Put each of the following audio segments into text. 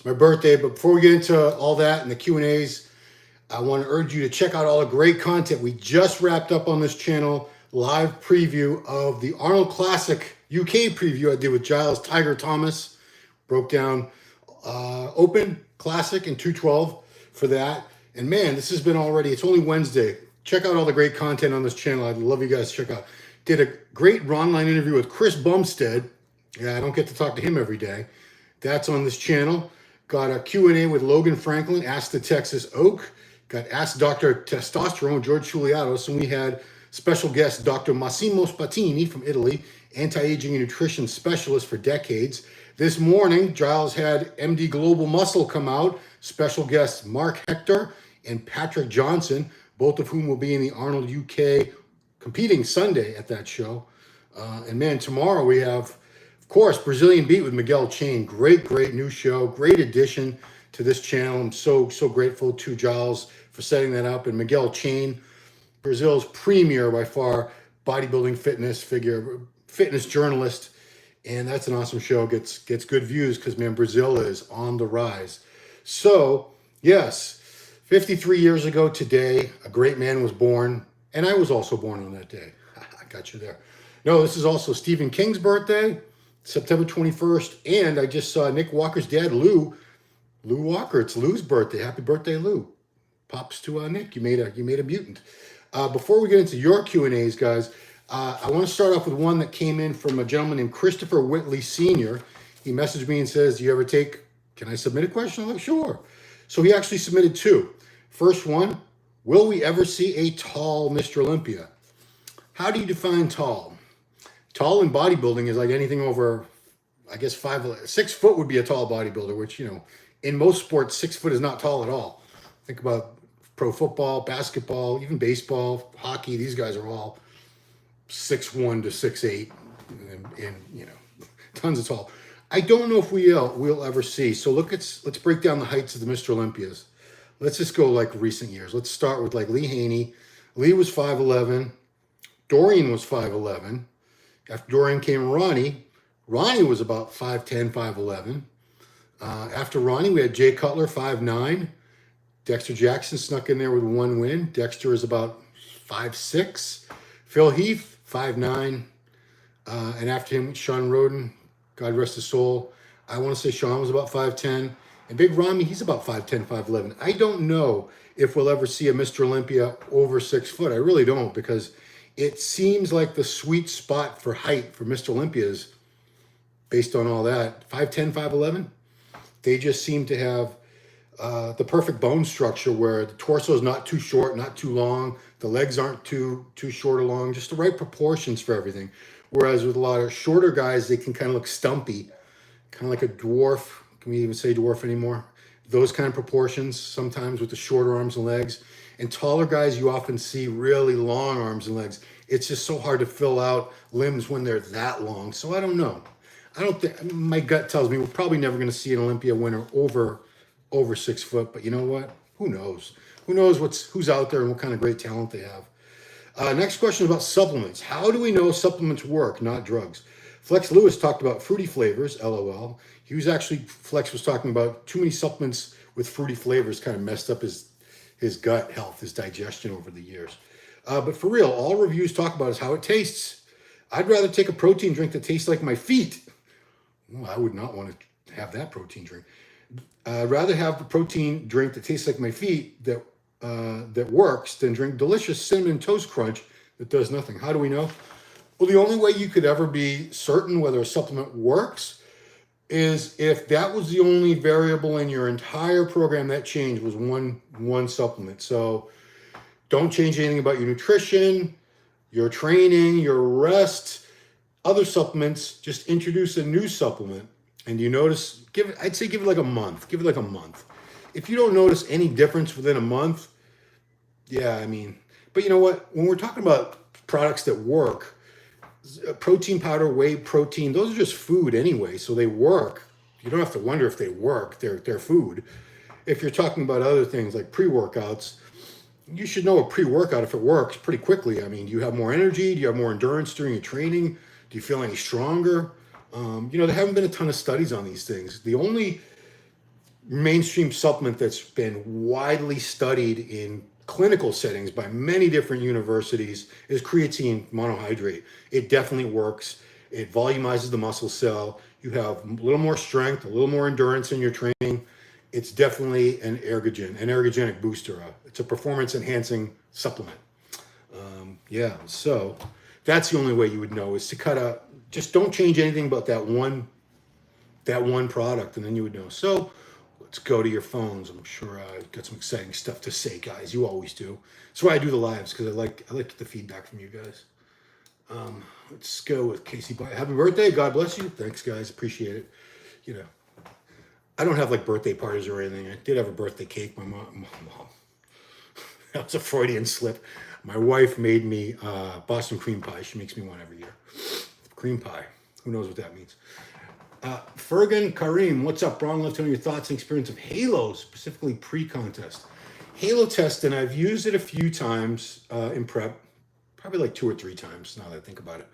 It's my birthday, but before we get into all that and the Q&As, I want to urge you to check out all the great content. We just wrapped up on this channel, live preview of the Arnold Classic UK preview I did with Giles Tiger Thomas. Broke down Open, Classic, and 212 for that. And man, this has been already, it's only Wednesday. Check out all the great content on this channel. I'd love you guys to check out. Did a great online interview with Chris Bumstead. Yeah, I don't get to talk to him every day. That's on this channel. Got a Q&A with Logan Franklin, Ask the Texas Oak. Got Ask Dr. Testosterone, George Chuliatos. And we had special guest Dr. Massimo Spatini from Italy, anti-aging and nutrition specialist for decades. This morning, Giles had MD Global Muscle come out. Special guests Mark Hector and Patrick Johnson, both of whom will be in the Arnold UK competing Sunday at that show. And man, tomorrow we have, of course, Brazilian Beat with Miguel Chain. Great new show. Great addition to this channel. I'm so grateful to Giles for setting that up. And Miguel Chain, Brazil's premier by far bodybuilding fitness journalist. And that's an awesome show. Gets good views because, man, Brazil is on the rise. So, yes, 53 years ago today, a great man was born. And I was also born on that day. I got you there. No, this is also Stephen King's birthday, September 21st. And I just saw Nick Walker's dad, Lou Walker. It's Lou's birthday. Happy birthday, Lou. Pops to Nick. You made a mutant. Before we get into your Q&As, guys, I want to start off with one that came in from a gentleman named Christopher Whitley Sr. He messaged me and says, do you ever can I submit a question? I'm like, sure. So he actually submitted two. First one, will we ever see a tall Mr. Olympia? How do you define tall? Tall in bodybuilding is like anything over, I guess, 6 foot would be a tall bodybuilder, which, in most sports, 6 foot is not tall at all. Think about pro football, basketball, even baseball, hockey. These guys are all 6'1" to 6'8", and tons of tall. I don't know if we'll ever see. So let's break down the heights of the Mr. Olympias. Let's just go like recent years. Let's start with like Lee Haney. Lee was 5'11". Dorian was 5'11". After Dorian came Ronnie. Ronnie was about 5'10", 5'11". After Ronnie, we had Jay Cutler, 5'9". Dexter Jackson snuck in there with one win. Dexter is about 5'6". Phil Heath, 5'9". And after him, Sean Roden, God rest his soul. I want to say Sean was about 5'10". And Big Ramy, he's about 5'10", 5'11". I don't know if we'll ever see a Mr. Olympia over 6 foot. I really don't, because it seems like the sweet spot for height for Mr. Olympias, based on all that, 5'10", 5'11". They just seem to have the perfect bone structure where the torso is not too short, not too long. The legs aren't too short or long, just the right proportions for everything. Whereas with a lot of shorter guys, they can kind of look stumpy, kind of like a dwarf. Can we even say dwarf anymore? Those kind of proportions sometimes with the shorter arms and legs. And taller guys, you often see really long arms and legs. It's just so hard to fill out limbs when they're that long. So I don't know. I don't think, my gut tells me we're probably never going to see an Olympia winner over 6 foot. But you know what? Who knows? Who knows who's out there and what kind of great talent they have. Next question is about supplements. How do we know supplements work, not drugs? Flex Lewis talked about fruity flavors, LOL. Flex was talking about too many supplements with fruity flavors kind of messed up his gut health, his digestion over the years. But for real, all reviews talk about is how it tastes. I'd rather take a protein drink that tastes like my feet. Well, I would not want to have that protein drink. I'd rather have a protein drink that tastes like my feet that works than drink delicious cinnamon toast crunch that does nothing. How do we know? Well, the only way you could ever be certain whether a supplement works is if that was the only variable in your entire program that changed was one supplement. So don't change anything about your nutrition, your training, your rest, other supplements. Just introduce a new supplement. And you notice, I'd say give it like a month. Give it like a month. If you don't notice any difference within a month, yeah, but you know what? When we're talking about products that work, protein powder, whey protein, those are just food anyway, so they work. You don't have to wonder if they work. They're food. If you're talking about other things like pre-workouts, you should know a pre-workout if it works pretty quickly. Do you have more energy? Do you have more endurance during your training? Do you feel any stronger? There haven't been a ton of studies on these things. The only mainstream supplement that's been widely studied in clinical settings by many different universities is creatine monohydrate. It definitely works. It volumizes the muscle cell. You have a little more strength, a little more endurance in your training. It's definitely an ergogenic booster. It's a performance enhancing supplement. Yeah, so that's the only way you would know is to cut out, just don't change anything about that one product, and then you would know. So let's go to your phones. I'm sure I've got some exciting stuff to say, guys. You always do. That's why I do the lives, because I like the feedback from you guys. Let's go with Casey. Happy birthday. God bless you. Thanks, guys. Appreciate it. You know, I don't have like birthday parties or anything. I did have a birthday cake. My mom. That was a Freudian slip. My wife made me Boston cream pie. She makes me one every year. Cream pie. Who knows what that means? Fergan Kareem, what's up, Ron? Love to know your thoughts and experience of Halo, specifically pre-contest. Halo testing, I've used it a few times in prep, probably like 2 or 3 times now that I think about it.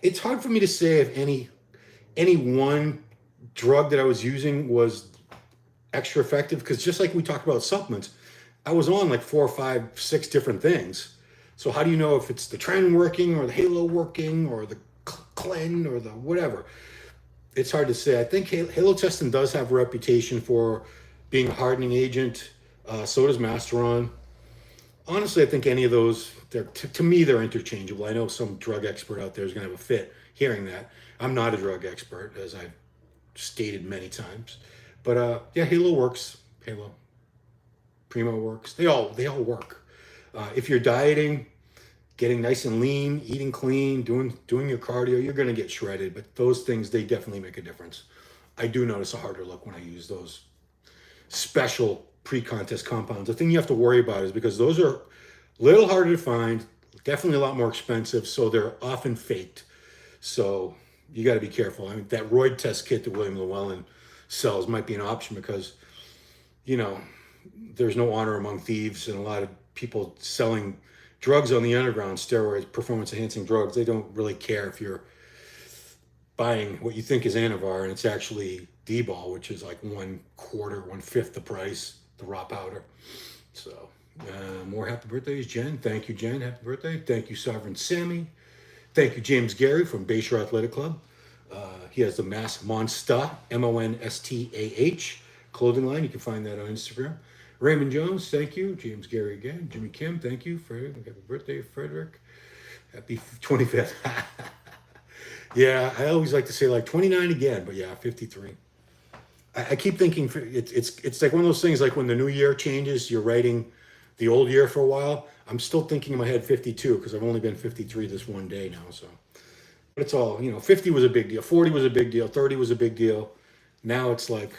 It's hard for me to say if any one drug that I was using was extra effective, because just like we talked about supplements, I was on like 4, 5, 6 different things. So how do you know if it's the trend working or the Halo working or the cleanse or the whatever? It's hard to say. I think Halo testing does have a reputation for being a hardening agent. So does Masteron. Honestly, I think any of those, to me, they're interchangeable. I know some drug expert out there is going to have a fit hearing that. I'm not a drug expert, as I've stated many times. But yeah, Halo works. Halo. Primo works. They all work. If you're dieting, getting nice and lean, eating clean, doing your cardio, you're going to get shredded. But those things, they definitely make a difference. I do notice a harder look when I use those special pre-contest compounds. The thing you have to worry about is because those are a little harder to find, definitely a lot more expensive, so they're often faked. So you got to be careful. I mean, that Roid test kit that William Llewellyn sells might be an option because, you know, there's no honor among thieves, and a lot of people selling drugs on the underground, steroids, performance enhancing drugs, they don't really care if you're buying what you think is Anavar and it's actually D-ball, which is like 1/4, 1/5 the price, the raw powder. So more happy birthdays, Jen. Thank you, Jen. Happy birthday. Thank you, Sovereign Sammy. Thank you, James Gary from Bayshore Athletic Club. He has the Monsta, MONSTAH clothing line. You can find that on Instagram. Raymond Jones, thank you. James Gary again. Jimmy Kim, thank you. Happy birthday, Frederick. Happy 25th. Yeah, I always like to say like 29 again, but yeah, 53. I keep thinking it's like one of those things, like when the new year changes, you're writing the old year for a while. I'm still thinking in my head 52 because I've only been 53 this one day now. So, but it's all, 50 was a big deal. 40 was a big deal. 30 was a big deal. Now it's like,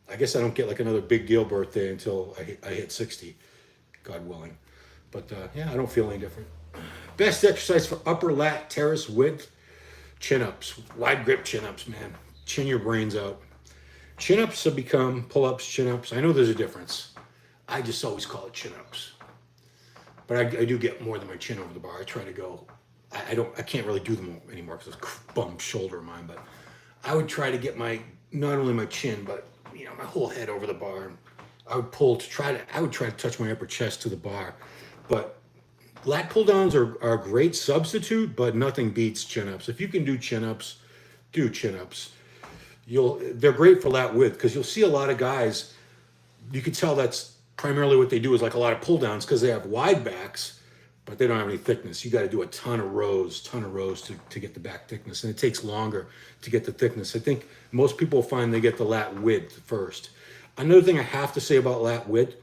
I guess I don't get like another big deal birthday until I hit 60, God willing. But yeah, I don't feel any different. Best exercise for upper lat teres width, chin-ups, wide grip chin-ups, man. Chin your brains out. Chin-ups have become pull-ups, chin-ups. I know there's a difference. I just always call it chin-ups. But I do get more than my chin over the bar. I try to go, I can't really do them anymore because it's a bum shoulder of mine, but I would try to get not only my chin, but my whole head over the bar. I would try to touch my upper chest to the bar. But lat pull downs are a great substitute, but nothing beats chin-ups. If you can do chin-ups, do chin-ups. They're great for lat width because you'll see a lot of guys, you can tell that's primarily what they do is like a lot of pull downs because they have wide backs, but they don't have any thickness. You got to do a ton of rows to get the back thickness, and it takes longer to get the thickness. I think most people find they get the lat width first. Another thing I have to say about lat width,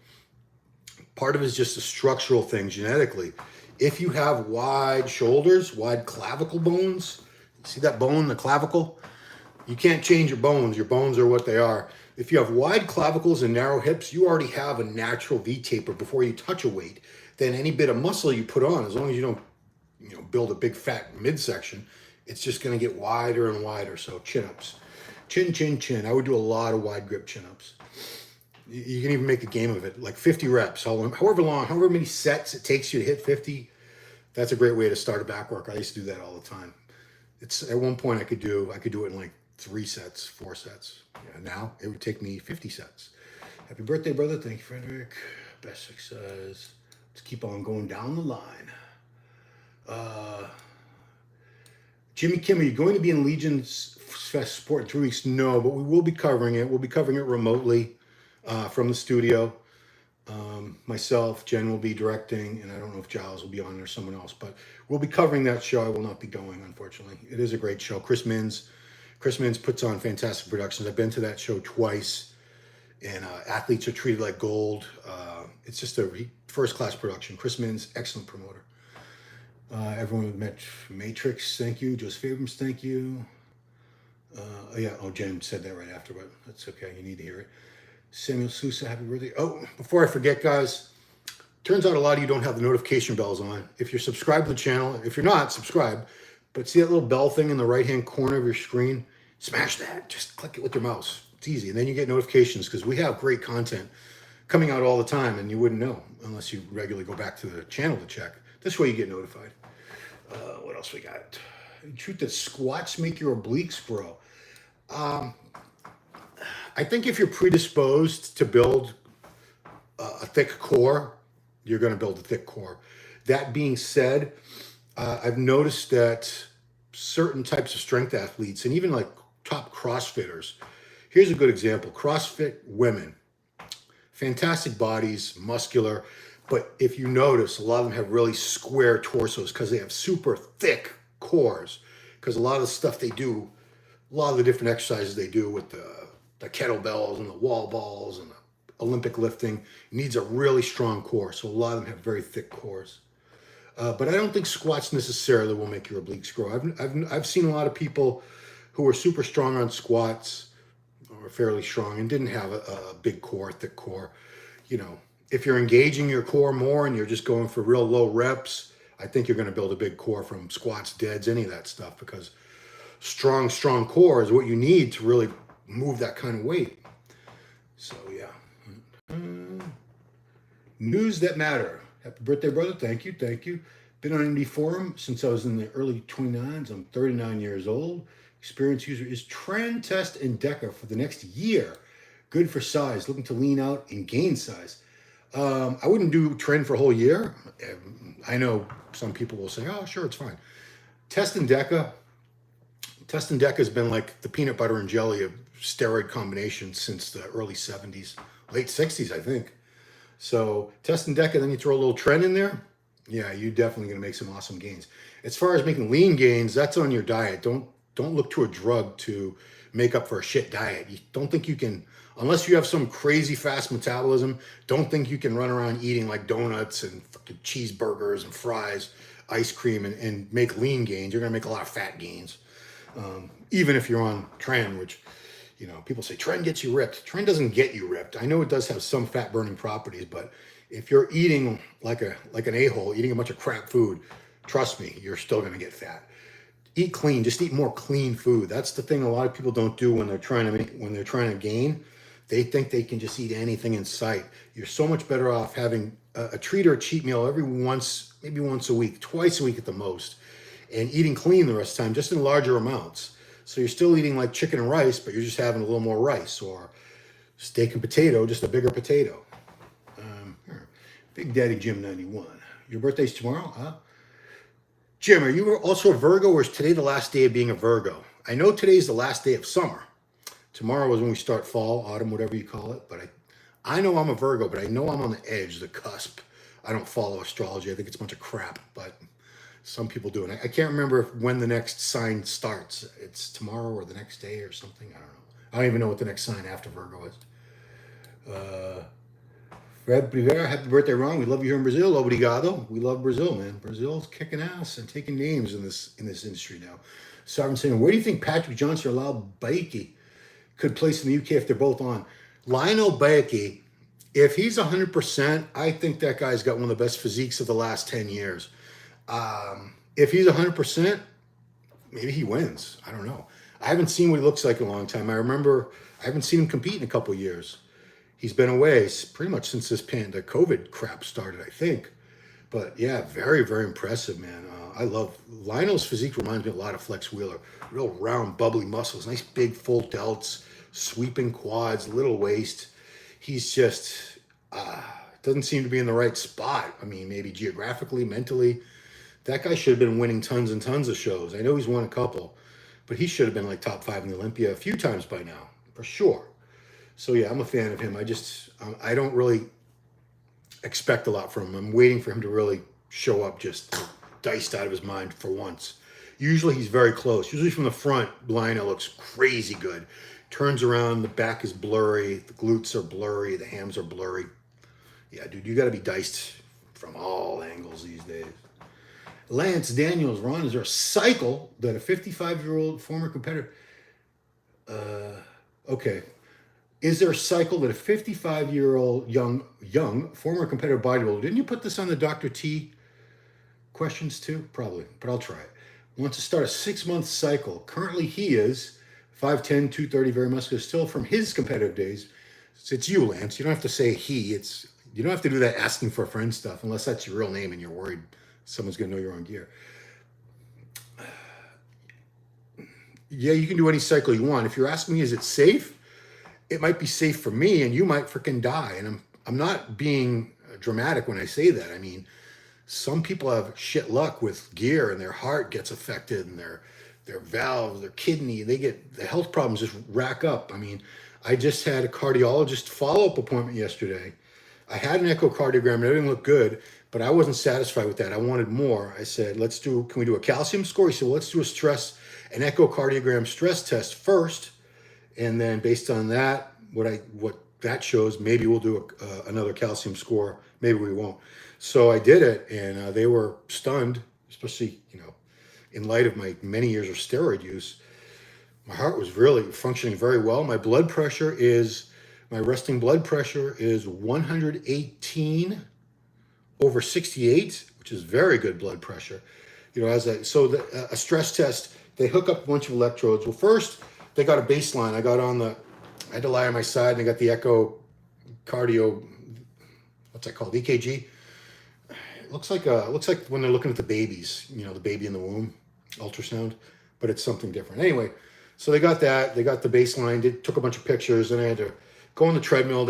part of it is just a structural thing genetically. If you have wide shoulders, wide clavicle bones, see that bone, the clavicle? You can't change your bones. Your bones are what they are. If you have wide clavicles and narrow hips, you already have a natural V-taper before you touch a weight. Then any bit of muscle you put on, as long as you don't build a big fat midsection, it's just going to get wider and wider. So chin-ups. Chin, chin, chin. I would do a lot of wide grip chin-ups. You can even make a game of it, like 50 reps. However many sets it takes you to hit 50, that's a great way to start a back work. I used to do that all the time. At one point I could do it in like 3 sets, 4 sets. Yeah, now it would take me 50 sets. Happy birthday, brother. Thank you, Frederick. Best success. Let's keep on going down the line. Jimmy Kim, are you going to be in Legion's Fest Sport in 3 weeks? No, but we will be covering it. We'll be covering it remotely from the studio. Myself, Jen will be directing, and I don't know if Giles will be on or someone else, but we'll be covering that show. I will not be going, unfortunately. It is a great show. Chris Mins puts on fantastic productions. I've been to that show twice, and athletes are treated like gold. It's just a first-class production. Chris Mins, excellent promoter. Everyone with Matrix, thank you. Joseph Abrams, thank you. Jen said that right after, but that's okay. You need to hear it. Samuel Sousa, happy birthday. Oh, before I forget, guys, turns out a lot of you don't have the notification bells on. If you're subscribed to the channel, if you're not, subscribe. But see that little bell thing in the right-hand corner of your screen? Smash that. Just click it with your mouse. It's easy. And then you get notifications because we have great content coming out all the time, and you wouldn't know unless you regularly go back to the channel to check. This way you get notified. What else we got? Truth that squats make your obliques grow. I think if you're predisposed to build a thick core, you're going to build a thick core. That being said, I've noticed that certain types of strength athletes and even like top CrossFitters, here's a good example. CrossFit women, fantastic bodies, muscular, but if you notice, a lot of them have really square torsos because they have super thick cores. Because a lot of the stuff they do, a lot of the different exercises they do with the kettlebells and the wall balls and the Olympic lifting needs a really strong core. So a lot of them have very thick cores. But I don't think squats necessarily will make your obliques grow. I've seen a lot of people who are super strong on squats or fairly strong and didn't have a big core, thick core. You know, if you're engaging your core more and you're just going for real low reps, I think you're going to build a big core from squats, deads, any of that stuff, because strong core is what you need to really move that kind of weight. So yeah. News that matter. Happy birthday, brother. Thank you. Been on MD Forum since I was in the early 29s. I'm 39 years old. Experienced user is trend test and Deca for the next year. Good for size. Looking to lean out and gain size. I wouldn't do trend for a whole year. I know some people will say, oh, sure, it's fine. Test and Deca has been like the peanut butter and jelly of steroid combination since the early 70s, late 60s, I think. So test and Deca, then you throw a little trend in there. Yeah, you're definitely going to make some awesome gains. As far as making lean gains, that's on your diet. Don't look to a drug to make up for a shit diet. You don't think you can, unless you have some crazy fast metabolism, don't think you can run around eating like donuts and fucking cheeseburgers and fries, ice cream, and make lean gains. You're going to make a lot of fat gains. Even if you're on tren, which, you know, people say tren gets you ripped. Tren doesn't get you ripped. I know it does have some fat burning properties, but if you're eating like an a-hole, eating a bunch of crap food, trust me, you're still going to get fat. Eat clean. Just eat more clean food. That's the thing a lot of people don't do when they're trying to gain. They think they can just eat anything in sight. You're so much better off having a treat or a cheat meal maybe once a week, twice a week at the most, and eating clean the rest of the time, just in larger amounts. So you're still eating like chicken and rice, but you're just having a little more rice, or steak and potato, just a bigger potato. Big Daddy Jim 91. Your birthday's tomorrow, huh? Jim, are you also a Virgo, or is today the last day of being a Virgo? I know today's the last day of summer. Tomorrow is when we start fall, autumn, whatever you call it. But I know I'm a Virgo, but I know I'm on the edge, the cusp. I don't follow astrology. I think it's a bunch of crap, but some people do. And I can't remember when the next sign starts. It's tomorrow or the next day or something. I don't know. I don't even know what the next sign after Virgo is. Fred Rivera, happy birthday, Ron. We love you here in Brazil. Obrigado. We love Brazil, man. Brazil's kicking ass and taking names in this industry now. Sovereign saying, where do you think Patrick Johnson or Lyle Baiki could place in the UK if they're both on? Lionel Baiki, if he's 100%, I think that guy's got one of the best physiques of the last 10 years. If he's 100%, maybe he wins. I don't know. I haven't seen what he looks like in a long time. I haven't seen him compete in a couple years. He's been away pretty much since the COVID crap started, I think. But yeah, very, very impressive, man. I love Lionel's physique. Reminds me a lot of Flex Wheeler. Real round, bubbly muscles, nice big full delts, sweeping quads, little waist. He's just doesn't seem to be in the right spot. I mean, maybe geographically, mentally. That guy should have been winning tons and tons of shows. I know he's won a couple, but he should have been like top 5 in the Olympia a few times by now, for sure. So yeah, I'm a fan of him. I don't really expect a lot from him. I'm waiting for him to really show up just diced out of his mind for once. Usually he's very close. Usually from the front, Lionel looks crazy good. Turns around, the back is blurry, the glutes are blurry, the hams are blurry. Yeah, dude, you got to be diced from all angles these days. Lance Daniels, Ron, is there a cycle that a 55-year-old former competitor... okay. Is there a cycle that a 55-year-old young former competitive bodybuilder, didn't you put this on the Dr. T questions too? Probably, but I'll try it. Wants to start a 6-month cycle. Currently he is 5'10", 230, very muscular, still from his competitive days. It's you, Lance. You don't have to say he. You don't have to do that asking for a friend stuff unless that's your real name and you're worried someone's going to know you're on gear. Yeah, you can do any cycle you want. If you're asking me, is it safe? It might be safe for me and you might freaking die. And I'm not being dramatic when I say that. I mean, some people have shit luck with gear and their heart gets affected and their valves, their kidney, they get the health problems just rack up. I mean, I just had a cardiologist follow-up appointment yesterday. I had an echocardiogram and it didn't look good, but I wasn't satisfied with that. I wanted more. I said, can we do a calcium score? He said, well, let's do an echocardiogram stress test first. And then based on that, what that shows, maybe we'll do another calcium score. Maybe we won't. So I did it, and they were stunned, especially, in light of my many years of steroid use. My heart was really functioning very well. My resting blood pressure is 118/68, which is very good blood pressure. A stress test, they hook up a bunch of electrodes. Well, first, they got a baseline. I had to lie on my side, and they got the echocardio, what's that called? EKG. It looks like when they're looking at the babies, the baby in the womb, ultrasound, but it's something different. Anyway, so they got that. They got the baseline. They took a bunch of pictures, and I had to go on the treadmill.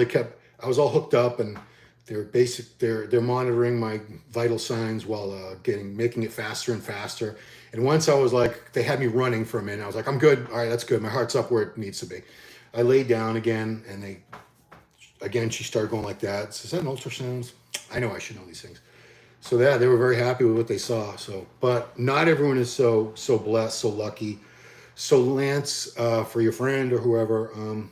I was all hooked up, and they're monitoring my vital signs while making it faster and faster. And once I was like, they had me running for a minute. I was like, I'm good. All right, that's good. My heart's up where it needs to be. I laid down again, and she started going like that. So, is that an ultrasound? I know I should know these things. So yeah, they were very happy with what they saw. So, but not everyone is so blessed, so lucky. So Lance, for your friend or whoever, I'm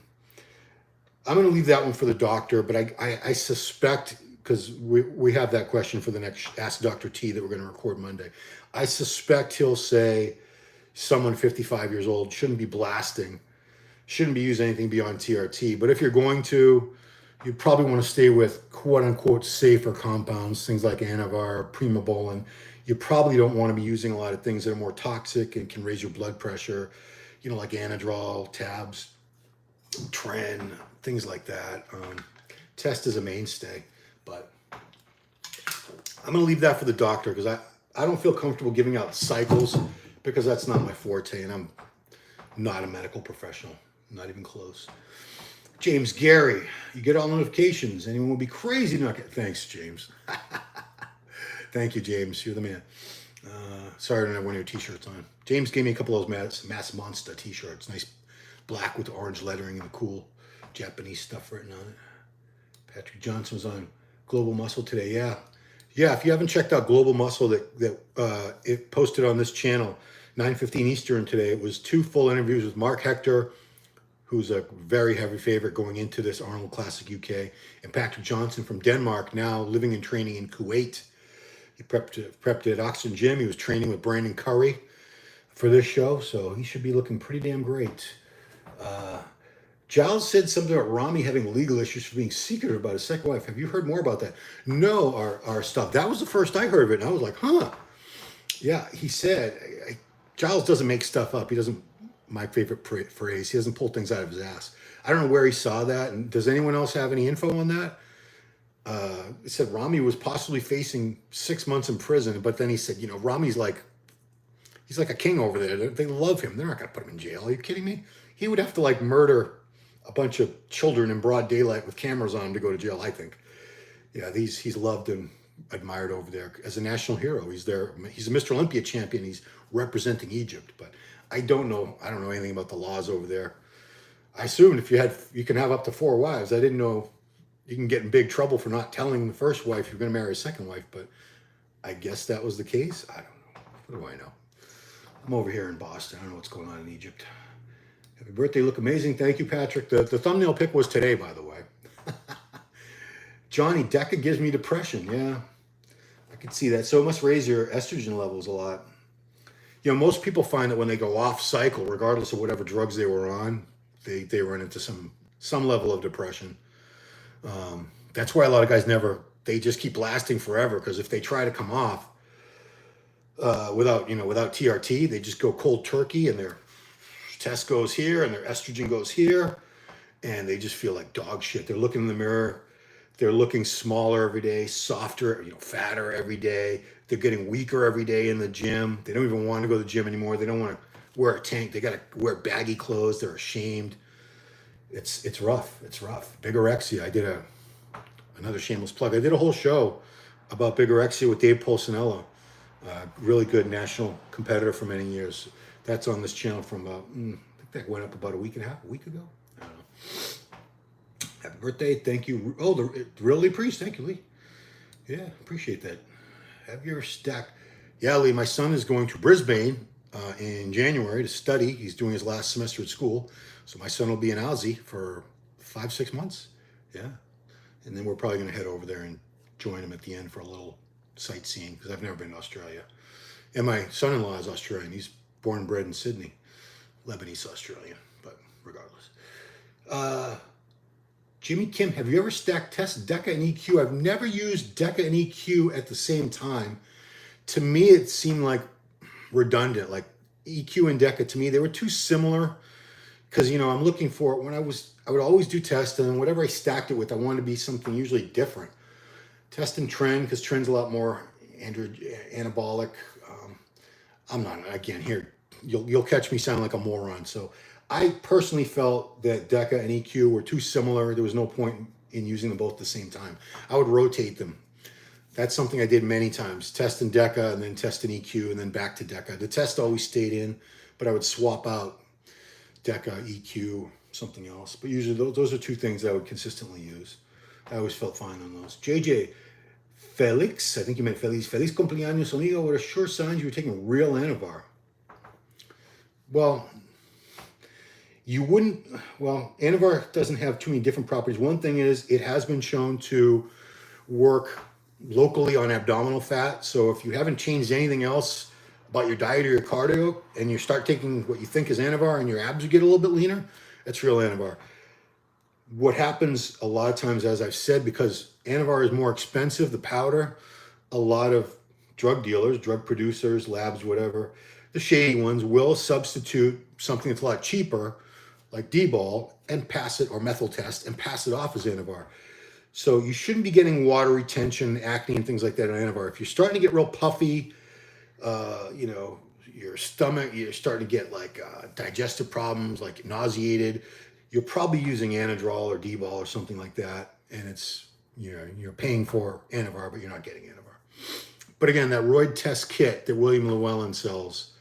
going to leave that one for the doctor. But I suspect, because we have that question for the next Ask Dr. T that we're going to record Monday. I suspect he'll say someone 55 years old shouldn't be blasting, shouldn't be using anything beyond TRT. But if you're going to, you probably want to stay with quote unquote safer compounds, things like Anavar, Primobolan. You probably don't want to be using a lot of things that are more toxic and can raise your blood pressure, like Anadrol, tabs, Tren, things like that. Test is a mainstay, but I'm going to leave that for the doctor because I don't feel comfortable giving out cycles because that's not my forte, and I'm not a medical professional, not even close. James Gary, you get all notifications. Anyone would be crazy not get. Thanks, James. Thank you, James. You're the man. Sorry I don't have one of your t-shirts on. James gave me a couple of those Mass Monster t-shirts. Nice black with orange lettering and the cool Japanese stuff written on it. Patrick Johnson was on Global Muscle today. Yeah. If you haven't checked out Global Muscle, that it posted on this channel, 9:15 Eastern today. It was 2 full interviews with Mark Hector, who's a very heavy favorite going into this Arnold Classic UK, and Patrick Johnson from Denmark, now living and training in Kuwait. He prepped at Oxygen Gym. He was training with Brandon Curry for this show, so he should be looking pretty damn great. Giles said something about Rami having legal issues for being secretive about his second wife. Have you heard more about that? No, our stuff. That was the first I heard of it, and I was like, huh. Yeah, he said, Giles doesn't make stuff up. He doesn't, my favorite phrase, he doesn't pull things out of his ass. I don't know where he saw that, and does anyone else have any info on that? He said Rami was possibly facing 6 months in prison, but then he said, you know, Rami's like, he's like a king over there. They love him. They're not going to put him in jail. Are you kidding me? He would have to like murder a bunch of children in broad daylight with cameras on him to go to jail, I think. Yeah, he's loved and admired over there as a national hero. He's there. He's a Mr. Olympia champion. He's representing Egypt, but I don't know anything about the laws over there. I assumed if you can have up to 4 wives. I didn't know you can get in big trouble for not telling the first wife you're going to marry a second wife, but I guess that was the case. I don't know. What do I know? I'm over here in Boston. I don't know what's going on in Egypt. Happy birthday. Look amazing. Thank you, Patrick. The thumbnail pic was today, by the way. Johnny, Deca gives me depression. Yeah, I can see that. So it must raise your estrogen levels a lot. You know, most people find that when they go off cycle, regardless of whatever drugs they were on, they run into some level of depression. That's why a lot of guys they just keep lasting forever, because if they try to come off without TRT, they just go cold turkey and their test goes here and their estrogen goes here, and they just feel like dog shit. They're looking in the mirror. They're looking smaller every day, softer, fatter every day. They're getting weaker every day in the gym. They don't even want to go to the gym anymore. They don't want to wear a tank. They got to wear baggy clothes. They're ashamed. It's rough. It's rough. Bigorexia. I did another shameless plug. I did a whole show about bigorexia with Dave Pulcinella. Really good national competitor for many years. That's on this channel from I think that went up about a week ago. I don't know. Happy birthday. Thank you. Oh, the real Lee Priest. Thank you, Lee. Yeah, appreciate that. Have you ever stacked? Yeah, Lee, my son is going to Brisbane in January to study. He's doing his last semester at school. So my son will be in Aussie for 5-6 months. Yeah. And then we're probably going to head over there and join him at the end for a little sightseeing, because I've never been to Australia. And my son-in-law is Australian. He's born and bred in Sydney. Lebanese Australian, but regardless. Jimmy Kim, have you ever stacked tests Deca and EQ? I've never used Deca and EQ at the same time. To me, it seemed like redundant. Like EQ and Deca, to me, they were too similar. Because, I'm looking for it. I would always do test, and then whatever I stacked it with, I wanted to be something usually different. Test and trend, because trend's a lot more anabolic. I'm not, again, here, you'll catch me sounding like a moron. So I personally felt that Deca and EQ were too similar. There was no point in using them both at the same time. I would rotate them. That's something I did many times. Test in Deca and then test in EQ and then back to Deca. The test always stayed in, but I would swap out Deca, EQ, something else. But usually those are two things that I would consistently use. I always felt fine on those. JJ, Felix, I think you meant Felix. Feliz cumpleaños, amigo. What are sure signs you were taking real Anavar? Well, Anavar doesn't have too many different properties. One thing is it has been shown to work locally on abdominal fat. So if you haven't changed anything else about your diet or your cardio, and you start taking what you think is Anavar and your abs get a little bit leaner, that's real Anavar. What happens a lot of times, as I've said, because Anavar is more expensive, the powder, a lot of drug dealers, drug producers, labs, whatever, the shady ones will substitute something that's a lot cheaper, like D-ball, and pass it, or methyl test, and pass it off as Anavar. So you shouldn't be getting water retention, acne, and things like that on Anavar. If you're starting to get real puffy, your stomach, you're starting to get like digestive problems, like nauseated, you're probably using Anadrol or D-ball or something like that, and it's, you're paying for Anavar, but you're not getting Anavar. But again, that Roid test kit that William Llewellyn sells,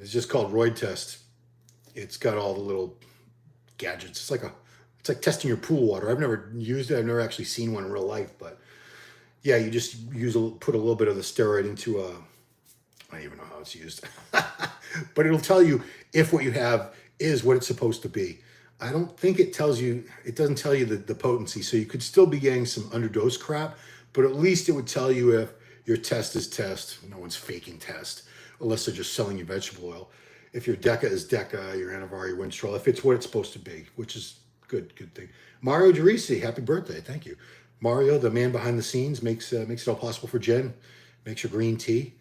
it's just called Roid Test. It's got all the little gadgets. It's like testing your pool water. I've never used it. I've never actually seen one in real life, but yeah, you just put a little bit of the steroid into I don't even know how it's used, but it'll tell you if what you have is what it's supposed to be. I don't think it doesn't tell you the potency. So you could still be getting some underdose crap, but at least it would tell you if your test is test. No one's faking test, unless they're just selling you vegetable oil. If your Deca is Deca, your Anavar, your Winstrol, if it's what it's supposed to be, which is good thing. Mario Gerisi, happy birthday. Thank you. Mario, the man behind the scenes, makes it all possible for Jen. Makes your green tea.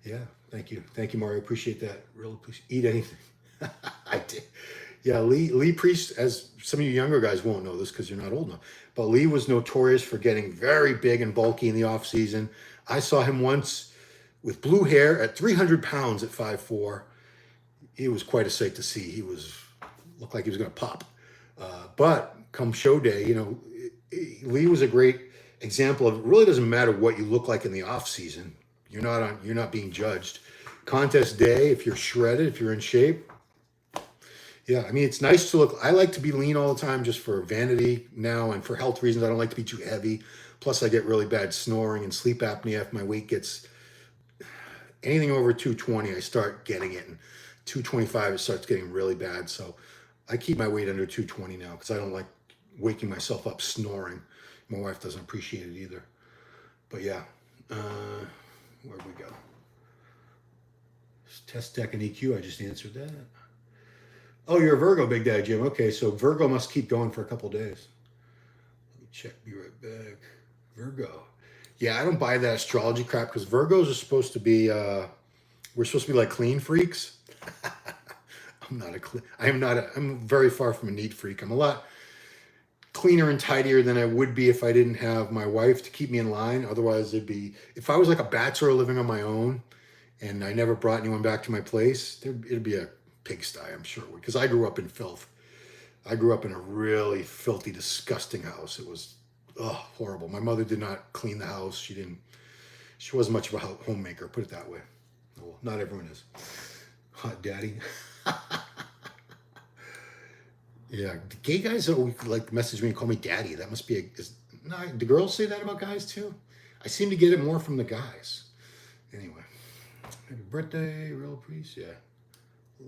Yeah, thank you. Thank you, Mario. Appreciate that. Really appreciate. Eat anything. I did. Yeah, Lee Priest, as some of you younger guys won't know this because you're not old enough, but Lee was notorious for getting very big and bulky in the off season. I saw him once with blue hair at 300 pounds at 5'4". He was quite a sight to see. He looked like he was going to pop. But come show day, you know, Lee was a great example of it really doesn't matter what you look like in the off season. You're not being judged. Contest day, if you're shredded, if you're in shape. Yeah, I mean, it's nice to look. I like to be lean all the time just for vanity now and for health reasons. I don't like to be too heavy. Plus, I get really bad snoring and sleep apnea if my weight gets anything over 220. I start getting it, and 225 it starts getting really bad. So I keep my weight under 220 now because I don't like waking myself up snoring. My wife doesn't appreciate it either. But yeah, where'd we go? Test deck and EQ. I just answered that. Oh, you're a Virgo, Big Daddy Jim. Okay, so Virgo must keep going for a couple days. Let me check. Be right back. Virgo. Yeah, I don't buy that astrology crap because Virgos are supposed to be. We're supposed to be like clean freaks. I'm very far from a neat freak. I'm a lot cleaner and tidier than I would be if I didn't have my wife to keep me in line. Otherwise, if I was like a bachelor living on my own and I never brought anyone back to my place, it'd be a pigsty, I'm sure, because I grew up in filth. I grew up in a really filthy, disgusting house. It was horrible. My mother did not clean the house. She wasn't much of a homemaker, put it that way. Well, not everyone is. Hot daddy. Yeah, the gay guys that like message me and call me daddy. That must be do girls say that about guys too? I seem to get it more from the guys. Anyway, happy birthday, real priest. Yeah,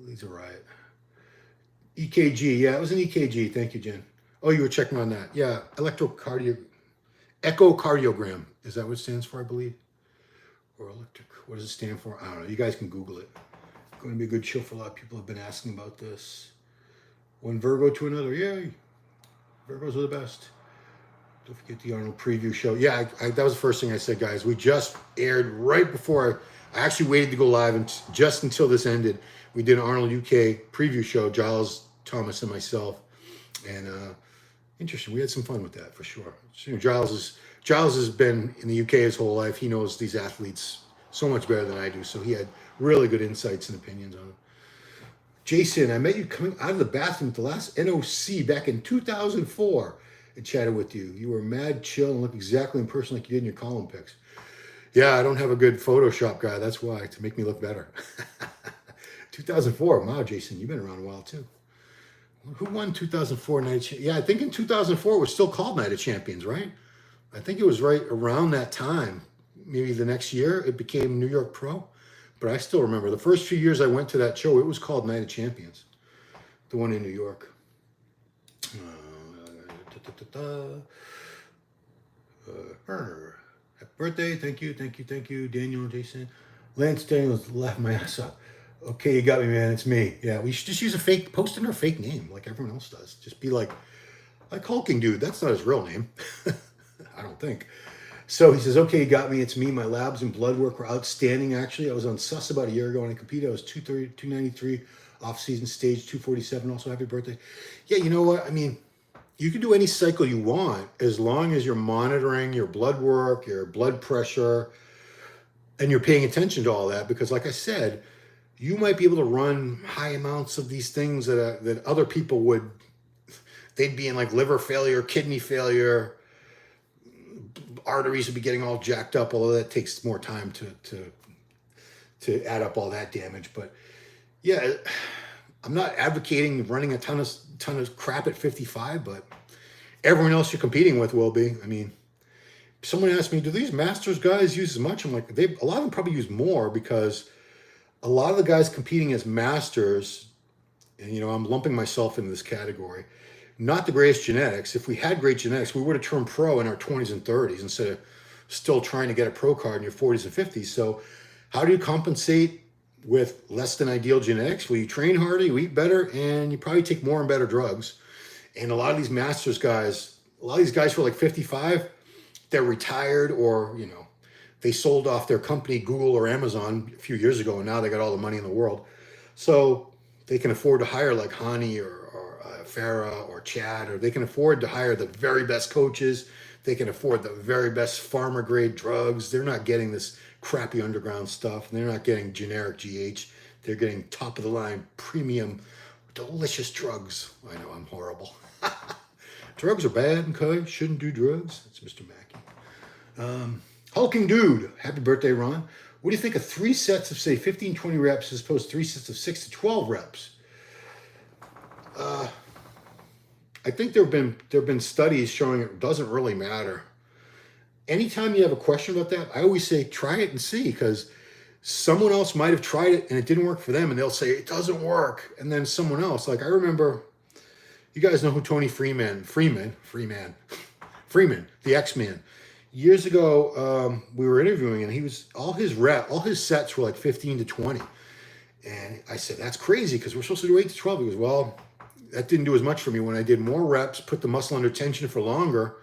he's a riot. EKG. Yeah, it was an EKG. Thank you, Jen. Oh, you were checking on that. Yeah, echocardiogram. Is that what it stands for? I believe. Or electric. What does it stand for? I don't know. You guys can Google it. It's going to be a good show for a lot of people have been asking about this. One Virgo to another. Yay. Virgos are the best. Don't forget the Arnold preview show. Yeah, that was the first thing I said, guys. We just aired right before I actually waited to go live, and just until this ended, we did an Arnold UK preview show, Giles, Thomas, and myself. And interesting. We had some fun with that for sure. So, you know, Giles has been in the UK his whole life. He knows these athletes so much better than I do. So he had really good insights and opinions on it. Jason, I met you coming out of the bathroom at the last NOC back in 2004 and chatted with you. You were mad chill and looked exactly in person like you did in your column pics. Yeah, I don't have a good Photoshop guy. That's why, to make me look better. 2004. Wow, Jason, you've been around a while too. Who won 2004 Night of Champions? Yeah, I think in 2004 it was still called Night of Champions, right? I think it was right around that time. Maybe the next year it became New York Pro. But I still remember the first few years I went to that show, it was called Night of Champions. The one in New York. Happy birthday. Thank you. Daniel and Jason. Lance Daniels laughed my ass up. Okay, you got me, man. It's me. Yeah, we should just use post in our fake name like everyone else does. Just be like Hulking Dude. That's not his real name. I don't think. So he says, okay, you got me. It's me. My labs and blood work were outstanding, actually. I was on sus about a year ago when I competed. I was 230, 293, off-season stage 247. Also, happy birthday. Yeah, you know what? I mean, you can do any cycle you want as long as you're monitoring your blood work, your blood pressure, and you're paying attention to all that. Because like I said, you might be able to run high amounts of these things that other people would. They'd be in like liver failure, kidney failure, arteries would be getting all jacked up, although that takes more time to add up all that damage. But yeah, I'm not advocating running a ton of crap at 55, but everyone else you're competing with will be. I mean, someone asked me, do these masters guys use as much? I'm like, a lot of them probably use more because a lot of the guys competing as masters, and you know, I'm lumping myself into this category, not the greatest genetics. If we had great genetics, we would have turned pro in our 20s and 30s instead of still trying to get a pro card in your 40s and 50s. So how do you compensate with less than ideal genetics? Well, you train harder, you eat better, and you probably take more and better drugs. And a lot of these masters guys, a lot of these guys who are like 55, they're retired or, you know, they sold off their company, Google or Amazon, a few years ago, and now they got all the money in the world. So they can afford to hire like Hani or Farah or Chad, or they can afford to hire the very best coaches. They can afford the very best farmer grade drugs. They're not getting this crappy underground stuff. They're not getting generic GH. They're getting top of the line, premium, delicious drugs. I know I'm horrible. Drugs are bad, okay? Shouldn't do drugs. That's Mr. Mackey. Hulking Dude, happy birthday, Ron. What do you think of 3 sets of, say, 15, 20 reps as opposed to 3 sets of 6 to 12 reps? I think there have been studies showing it doesn't really matter. Anytime you have a question about that, I always say try it and see, because someone else might have tried it and it didn't work for them, and they'll say it doesn't work. And then someone else, like I remember, you guys know who Tony Freeman, the X-Man. Years ago, we were interviewing, and he was all his sets were like 15 to 20. And I said, that's crazy, because we're supposed to do 8 to 12. He goes, well, that didn't do as much for me. When I did more reps, put the muscle under tension for longer,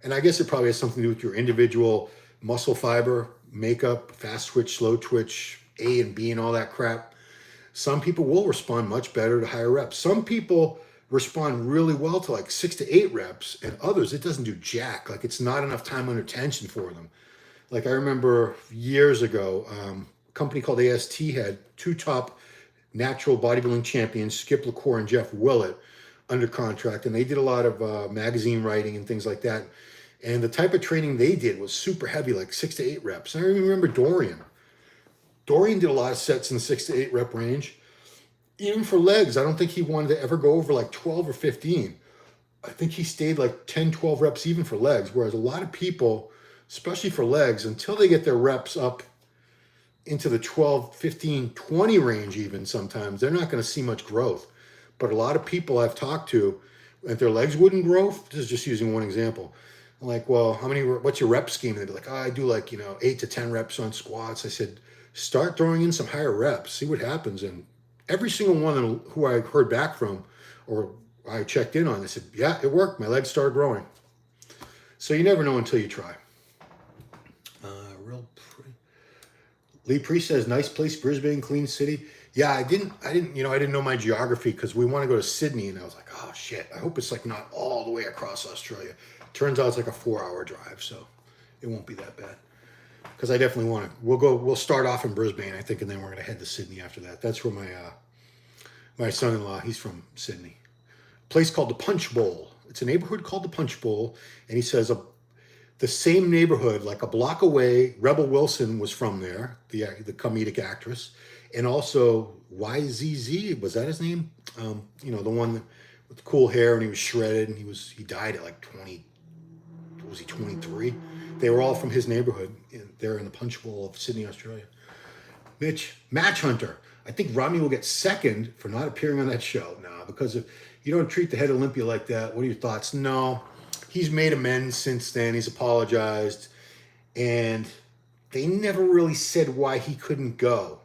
and I guess it probably has something to do with your individual muscle fiber makeup, fast twitch, slow twitch, A and B and all that crap. Some people will respond much better to higher reps. Some people respond really well to like 6 to 8 reps, and others, it doesn't do jack. Like it's not enough time under tension for them. Like I remember years ago, a company called AST had 2 top natural bodybuilding champions, Skip LaCour and Jeff Willett, under contract, and they did a lot of magazine writing and things like that. And the type of training they did was super heavy, like 6 to 8 reps. And I remember Dorian. Dorian did a lot of sets in the 6 to 8 rep range. Even for legs, I don't think he wanted to ever go over like 12 or 15. I think he stayed like 10, 12 reps even for legs, whereas a lot of people, especially for legs, until they get their reps up into the 12, 15, 20 range even sometimes, they're not going to see much growth. But a lot of people I've talked to, if their legs wouldn't grow, this is just using one example, I'm like, well, what's your rep scheme? And they'd be like, oh, I do like, 8 to 10 reps on squats. I said, start throwing in some higher reps, see what happens. And every single one of them who I heard back from or I checked in on, they said, yeah, it worked. My legs started growing. So you never know until you try. Lee Priest says, nice place, Brisbane, clean city. Yeah, I didn't know my geography, because we want to go to Sydney, and I was like, oh shit, I hope it's like not all the way across Australia. Turns out it's like a 4-hour drive, so it won't be that bad. Because I definitely want to, we'll start off in Brisbane, I think, and then we're going to head to Sydney after that. That's where my son-in-law, he's from Sydney. A place called the Punch Bowl. It's a neighborhood called the Punch Bowl, and he says the same neighborhood, like a block away, Rebel Wilson was from there, the comedic actress, and also YZZ, was that his name? The one with the cool hair, and he was shredded, and he died at like 20, was he 23? They were all from his neighborhood there in the Punch Bowl of Sydney, Australia. Mitch, Match Hunter. I think Rami will get second for not appearing on that show. No, because if you don't treat the head of Olympia like that, what are your thoughts? No. He's made amends since then. He's apologized. And they never really said why he couldn't go.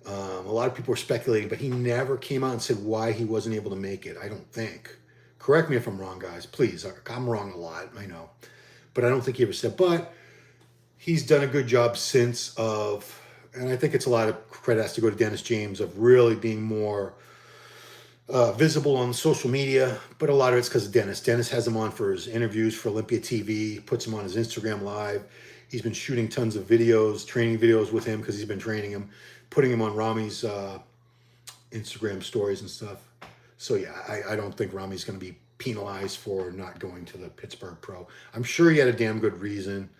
A lot of people were speculating, but he never came out and said why he wasn't able to make it, I don't think. Correct me if I'm wrong, guys. Please. I'm wrong a lot, I know. But I don't think he ever said. But he's done a good job since and I think it's a lot of credit has to go to Dennis James of really being more visible on social media, but a lot of it's because of Dennis. Dennis has him on for his interviews for Olympia TV, puts him on his Instagram Live. He's been shooting tons of videos, training videos with him because he's been training him, putting him on Rami's Instagram stories and stuff. So yeah, I don't think Rami's going to be penalized for not going to the Pittsburgh Pro. I'm sure he had a damn good reason.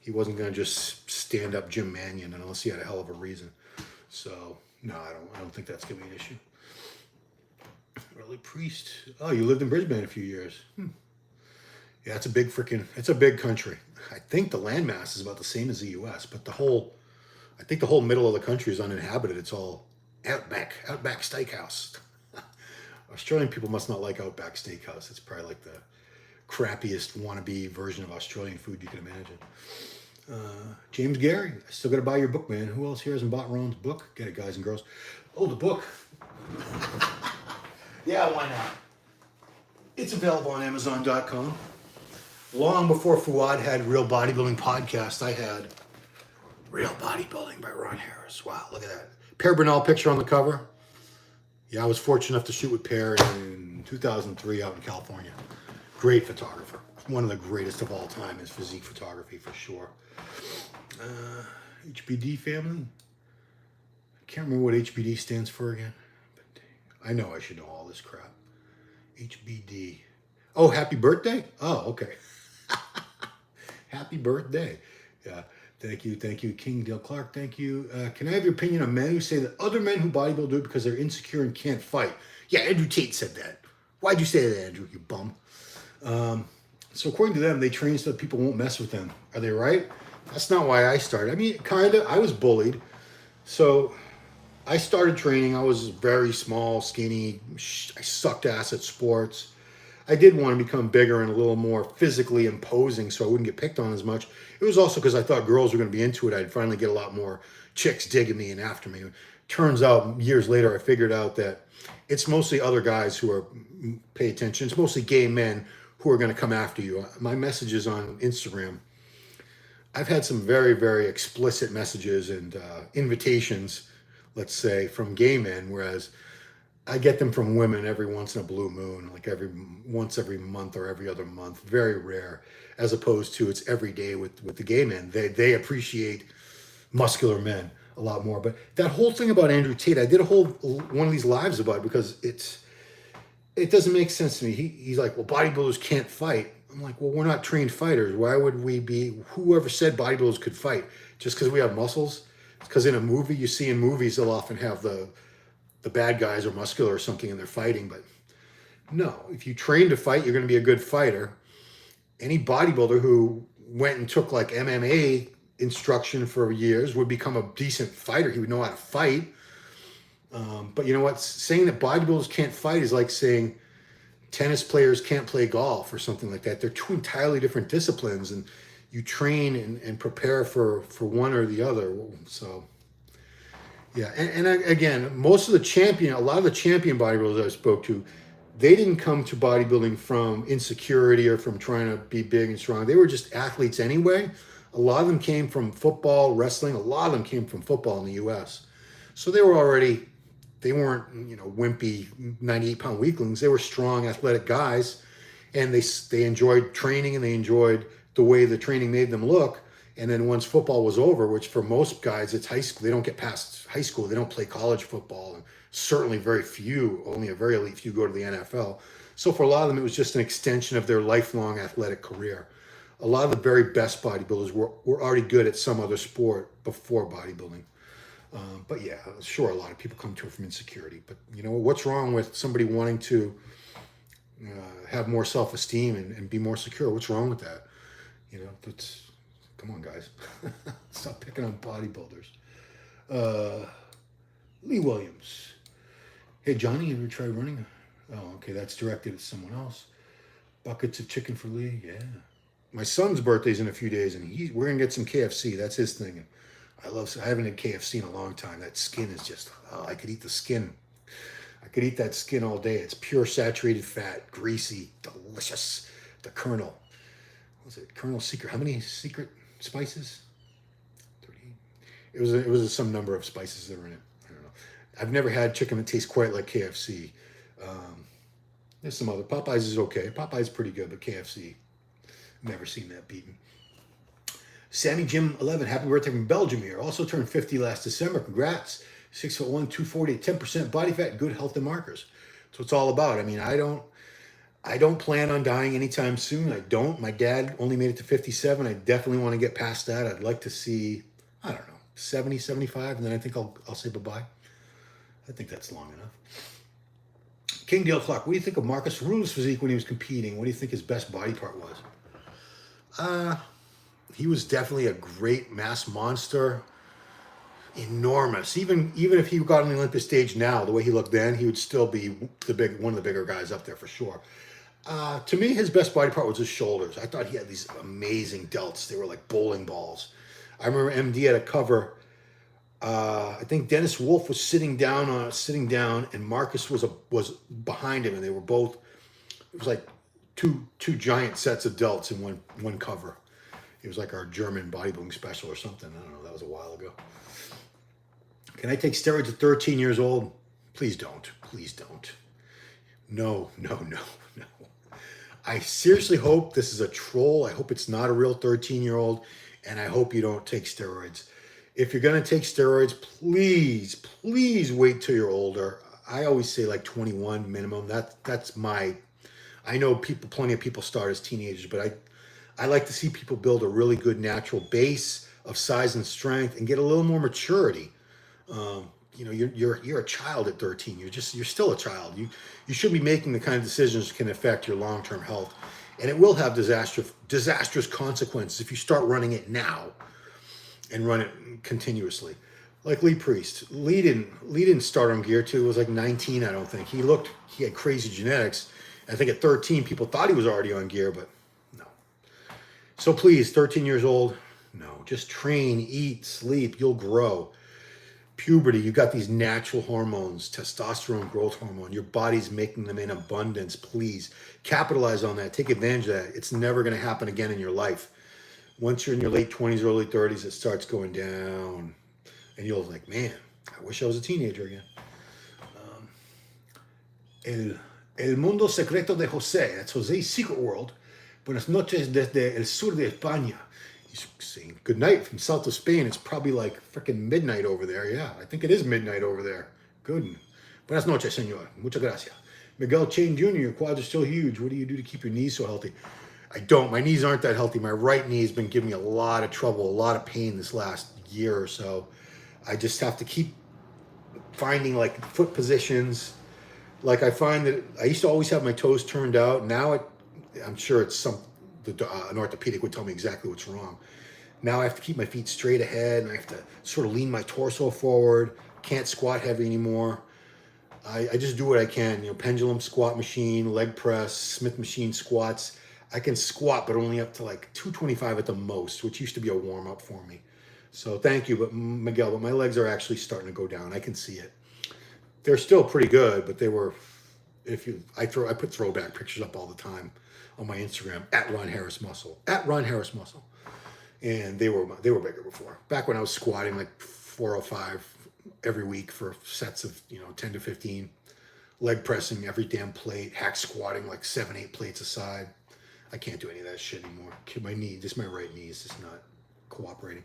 He wasn't going to just stand up Jim Mannion unless he had a hell of a reason. So no, I don't think that's going to be an issue. Really, Priest. Oh, you lived in Brisbane a few years. Yeah, it's a big country. I think the landmass is about the same as the U.S., but I think the whole middle of the country is uninhabited. It's all Outback Steakhouse. Australian people must not like Outback Steakhouse. It's probably like the crappiest wannabe version of Australian food you can imagine. James Gary, I still got to buy your book, man. Who else here hasn't bought Ron's book? Get it, guys and girls. Oh, the book. Yeah, why not? It's available on Amazon.com. Long before Fuad had Real Bodybuilding Podcast, I had Real Bodybuilding by Ron Harris. Wow, look at that. Per Bernal picture on the cover. Yeah, I was fortunate enough to shoot with Pear in 2003 out in California. Great photographer. One of the greatest of all time is physique photography for sure. HBD family. I can't remember what HBD stands for again. But I know I should know all this crap. HBD. Oh, happy birthday? Oh, okay. Happy birthday. Yeah. Thank you, King Dale Clark. Thank you. Can I have your opinion on men who say that other men who bodybuild do it because they're insecure and can't fight? Yeah, Andrew Tate said that. Why'd you say that, Andrew, you bum? So according to them, they train so that people won't mess with them. Are they right? That's not why I started. I mean, kind of. I was bullied. So I started training. I was very small, skinny. I sucked ass at sports. I did want to become bigger and a little more physically imposing so I wouldn't get picked on as much. It was also because I thought girls were going to be into it. I'd finally get a lot more chicks digging me and after me. Turns out, years later, I figured out that it's mostly other guys who are pay attention. It's mostly gay men who are going to come after you. My messages on Instagram, I've had some very, very explicit messages and invitations, let's say, from gay men, whereas I get them from women every once in a blue moon, like once every month or every other month. Very rare, as opposed to it's every day with the gay men. They appreciate muscular men a lot more. But that whole thing about Andrew Tate, I did a whole one of these lives about it because it doesn't make sense to me. He's like, well, bodybuilders can't fight. I'm like, well, we're not trained fighters. Why would we be? Whoever said bodybuilders could fight just because we have muscles? Because in a movie, you see in movies, they'll often have the bad guys are muscular or something and they're fighting. But no, if you train to fight, you're going to be a good fighter. Any bodybuilder who went and took like MMA instruction for years would become a decent fighter. He would know how to fight. But you know what? Saying that bodybuilders can't fight is like saying tennis players can't play golf or something like that. They're two entirely different disciplines, and you train and prepare for one or the other. So yeah, and again, a lot of the champion bodybuilders I spoke to, they didn't come to bodybuilding from insecurity or from trying to be big and strong. They were just athletes anyway. A lot of them came from football, wrestling. A lot of them came from football in the U.S. So they weren't, wimpy 98-pound weaklings. They were strong, athletic guys, and they enjoyed training and they enjoyed the way the training made them look. And then once football was over, which for most guys, it's high school. They don't get past high school. They don't play college football. And certainly only a very elite few go to the NFL. So for a lot of them, it was just an extension of their lifelong athletic career. A lot of the very best bodybuilders were already good at some other sport before bodybuilding. But yeah, sure, a lot of people come to it from insecurity. But you know, what's wrong with somebody wanting to have more self-esteem and be more secure? What's wrong with that? You know, come on, guys. Stop picking on bodybuilders. Lee Williams. Hey, Johnny, you ever tried running? Oh, okay, that's directed at someone else. Buckets of chicken for Lee, yeah. My son's birthday's in a few days, and we're going to get some KFC. That's his thing. I haven't had KFC in a long time. That skin is just, I could eat the skin. I could eat that skin all day. It's pure saturated fat, greasy, delicious. The Colonel. What was it? Colonel Secret. How many secret spices? 30. It was some number of spices that were in it. I don't know. I've never had chicken that tastes quite like KFC. There's some other. Popeyes is okay. Popeyes pretty good, but KFC, never seen that beaten. Sammy Jim 11, happy birthday from Belgium here. Also turned 50 last December. Congrats. 6'1", 240, 10% body fat, good health and markers. That's what it's all about. I mean, I don't plan on dying anytime soon. I don't. My dad only made it to 57. I definitely want to get past that. I'd like to see, 70, 75, and then I think I'll say bye-bye. I think that's long enough. King Dale Clark, what do you think of Marcus Rule's physique when he was competing? What do you think his best body part was? He was definitely a great mass monster. Enormous. Even if he got on the Olympia stage now, the way he looked then, he would still be one of the bigger guys up there for sure. To me, his best body part was his shoulders. I thought he had these amazing delts. They were like bowling balls. I remember MD had a cover. I think Dennis Wolf was sitting down, and Marcus was behind him, and they were both. It was like two giant sets of delts in one cover. It was like our German bodybuilding special or something. I don't know. That was a while ago. Can I take steroids at 13 years old? Please don't. Please don't. No, no, no, no. I seriously hope this is a troll. I hope it's not a real 13-year-old, and I hope you don't take steroids. If you're going to take steroids, please, please wait till you're older. I always say like 21 minimum. That's my, I know plenty of people start as teenagers, but I like to see people build a really good natural base of size and strength and get a little more maturity. You know, you're a child at 13. You're still a child. You should be making the kind of decisions that can affect your long-term health, and it will have disastrous consequences if you start running it now and run it continuously. Like Lee Priest. Lee didn't start on gear till he was like 19, I don't think. He had crazy genetics. I think at 13 people thought he was already on gear, but no. So please, 13 years old, no. Just train, eat, sleep, you'll grow. Puberty, you've got these natural hormones, testosterone, growth hormone. Your body's making them in abundance. Please capitalize on that. Take advantage of that. It's never going to happen again in your life. Once you're in your late 20s, early 30s, it starts going down. And you'll like, man, I wish I was a teenager again. El mundo secreto de José. That's José's secret world. Buenas noches desde el sur de España. He's saying good night from south of Spain. It's probably like freaking midnight over there. Yeah, I think it is midnight over there. Good. Buenas noches, señor. Muchas gracias. Miguel Chain Jr., your quads are still huge. What do you do to keep your knees so healthy? I don't. My knees aren't that healthy. My right knee has been giving me a lot of trouble, a lot of pain this last year or so. I just have to keep finding like foot positions. Like I find that I used to always have my toes turned out. Now I'm sure it's an orthopedic would tell me exactly what's wrong. Now I have to keep my feet straight ahead, and I have to sort of lean my torso forward. Can't squat heavy anymore. I just do what I can. You know, pendulum squat machine, leg press, Smith machine squats. I can squat, but only up to like 225 at the most, which used to be a warm up for me. So thank you, Miguel. But my legs are actually starting to go down. I can see it. They're still pretty good, but they were. I put throwback pictures up all the time on my Instagram at Ron Harris Muscle, and they were bigger before. Back when I was squatting like 405 every week for sets of 10 to 15, leg pressing every damn plate, hack squatting like 7-8 plates a side. I can't do any of that shit anymore. My knee, just my right knee is just not cooperating.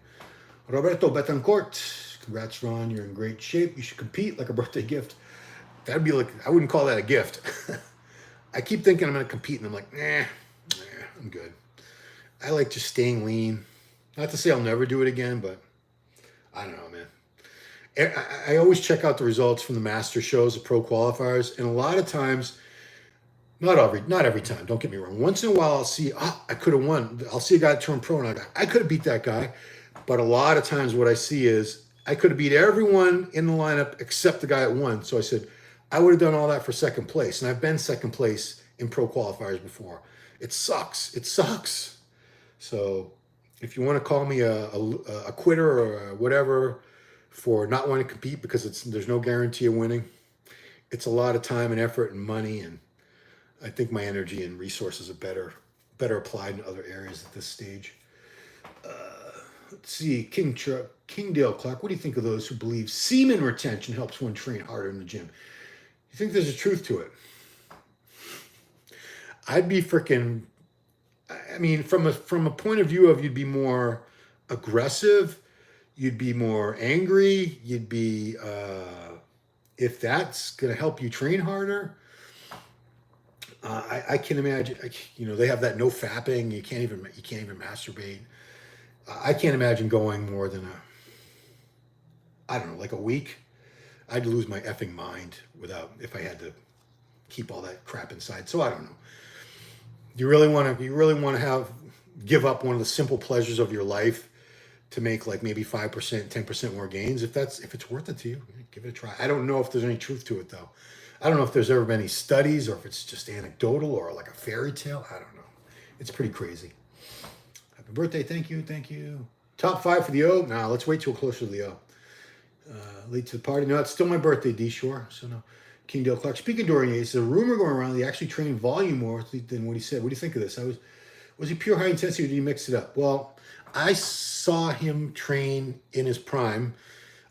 Roberto Betancourt, congrats, Ron. You're in great shape. You should compete like a birthday gift. That'd be like, I wouldn't call that a gift. I keep thinking I'm going to compete, and I'm like, nah, I'm good. I like just staying lean. Not to say I'll never do it again, but I don't know, man. I always check out the results from the master shows, the pro qualifiers, and a lot of times, not every time, don't get me wrong. Once in a while, I'll see, I could have won. I'll see a guy turn pro, and I could have beat that guy. But a lot of times what I see is I could have beat everyone in the lineup except the guy that won. So I said, I would have done all that for second place. And I've been second place in pro qualifiers before. It sucks. It sucks. So if you want to call me a quitter or whatever for not wanting to compete because there's no guarantee of winning, it's a lot of time and effort and money. And I think my energy and resources are better applied in other areas at this stage. Let's see, Kingdale Clark, what do you think of those who believe semen retention helps one train harder in the gym? You think there's a truth to it? I'd be freaking, I mean, from a point of view of you'd be more aggressive, you'd be more angry, you'd be, if that's going to help you train harder, I can imagine, they have that no fapping, you can't even masturbate. I can't imagine going more than like a week. I'd lose my effing mind if I had to keep all that crap inside. So I don't know. You really want to give up one of the simple pleasures of your life to make like maybe 5%, 10% more gains. If it's worth it to you, give it a try. I don't know if there's any truth to it though. I don't know if there's ever been any studies or if it's just anecdotal or like a fairy tale. I don't know. It's pretty crazy. Happy birthday. Thank you. Top 5 for the O. Nah, let's wait till closer to the O. Late to the party. No, it's still my birthday, D Shore. So no. Kingdale Clark. Speaking of Dorian Yates, there's a rumor going around that he actually trained volume more than what he said. What do you think of this? Was he pure high intensity or did he mix it up? Well, I saw him train in his prime.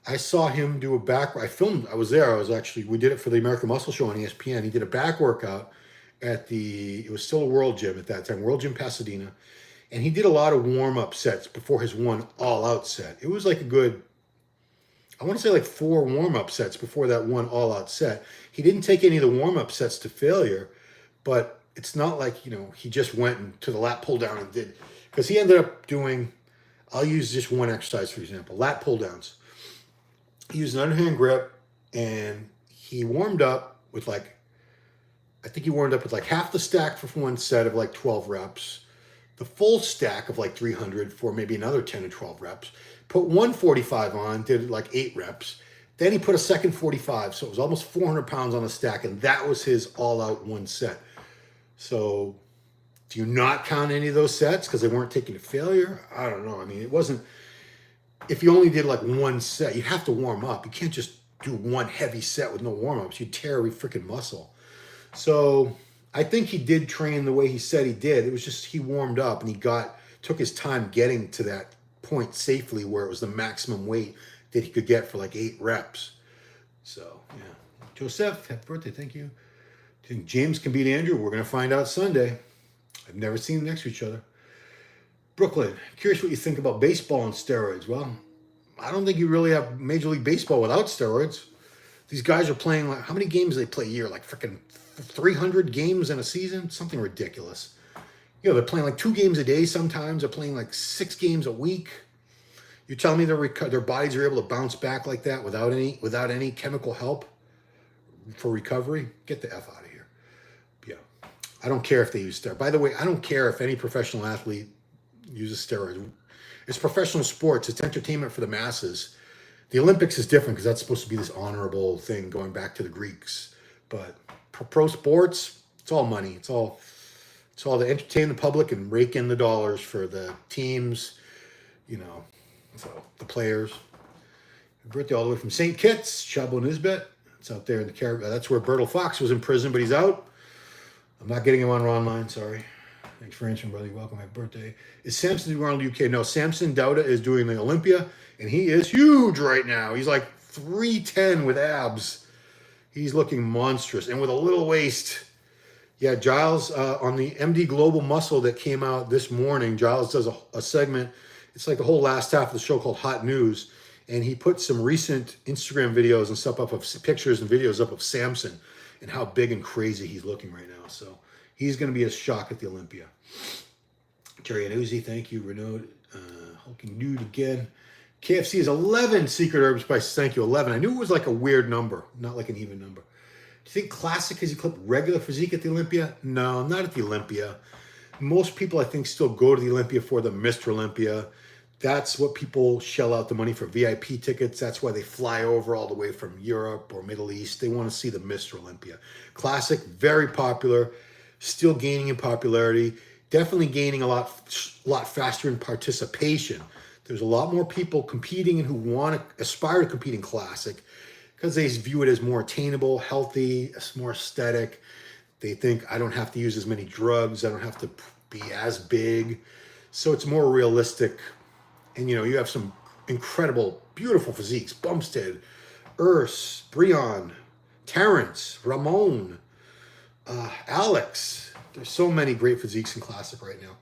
I saw him do a back. I was there. We did it for the American Muscle Show on ESPN. He did a back workout it was still a World Gym at that time, World Gym Pasadena. And he did a lot of warm-up sets before his one all-out set. It was like I want to say like 4 warm-up sets before that one all-out set. He didn't take any of the warm-up sets to failure, but it's not like, he just went to the lat pull down and did, because he ended up doing, I'll use just one exercise, for example, lat pull downs. He used an underhand grip, and he warmed up with half the stack for one set of like 12 reps, the full stack of like 300 for maybe another 10 or 12 reps, put 145 on, did like 8 reps. Then he put a second 45, so it was almost 400 pounds on the stack, and that was his all-out one set. So do you not count any of those sets because they weren't taken to failure? I don't know. I mean, it wasn't, if you only did like one set, you have to warm up. You can't just do one heavy set with no warm-ups. You'd tear every freaking muscle. So I think he did train the way he said he did. It was just he warmed up and took his time getting to that point safely where it was the maximum weight that he could get for like 8 reps. So, yeah. Joseph, happy birthday. Thank you. Do you think James can beat Andrew? We're going to find out Sunday. I've never seen them next to each other. Brooklyn, curious what you think about baseball and steroids. Well, I don't think you really have Major League Baseball without steroids. These guys are playing, like, how many games do they play a year? Like freaking 300 games in a season? Something ridiculous. They're playing like 2 games a day sometimes. They're playing like 6 games a week. You're telling me their bodies are able to bounce back like that without any chemical help for recovery? Get the F out of here. Yeah. I don't care if they use steroids. By the way, I don't care if any professional athlete uses steroids. It's professional sports. It's entertainment for the masses. The Olympics is different because that's supposed to be this honorable thing going back to the Greeks. But pro sports, it's all money. It's all to entertain the public and rake in the dollars for the teams, so the players. Birthday all the way from St. Kitts, Chabo Nisbet. It's out there in the Caribbean. That's where Bertil Fox was in prison, but he's out. I'm not getting him on online, sorry. Thanks for answering, brother. You're welcome. Happy birthday. Is Samson doing Arnold UK? No, Samson Dauda is doing the Olympia, and he is huge right now. He's like 310 with abs. He's looking monstrous, and with a little waist. Yeah, Giles, on the MD Global Muscle that came out this morning, Giles does a segment. It's like the whole last half of the show called Hot News, and he put some recent Instagram videos and stuff up of pictures and videos up of Samson and how big and crazy he's looking right now. So he's going to be a shock at the Olympia. Jerry and Uzi, thank you. Renaud, hulking nude again. KFC is 11 secret herb spices. Thank you, 11. I knew it was like a weird number, not like an even number. Do you think classic has eclipsed regular physique at the Olympia? No, not at the Olympia. Most people, I think, still go to the Olympia for the Mr. Olympia. That's what people shell out the money for VIP tickets. That's why they fly over all the way from Europe or Middle East. They want to see the Mr. Olympia. Classic, very popular, still gaining in popularity, definitely gaining a lot faster in participation. There's a lot more people competing and who want to aspire to compete in Classic because they view it as more attainable, healthy, more aesthetic. They think, I don't have to use as many drugs. I don't have to be as big. So it's more realistic. And, you have some incredible, beautiful physiques. Bumstead, Urs, Breon, Terrence, Ramon, Alex. There's so many great physiques in Classic right now.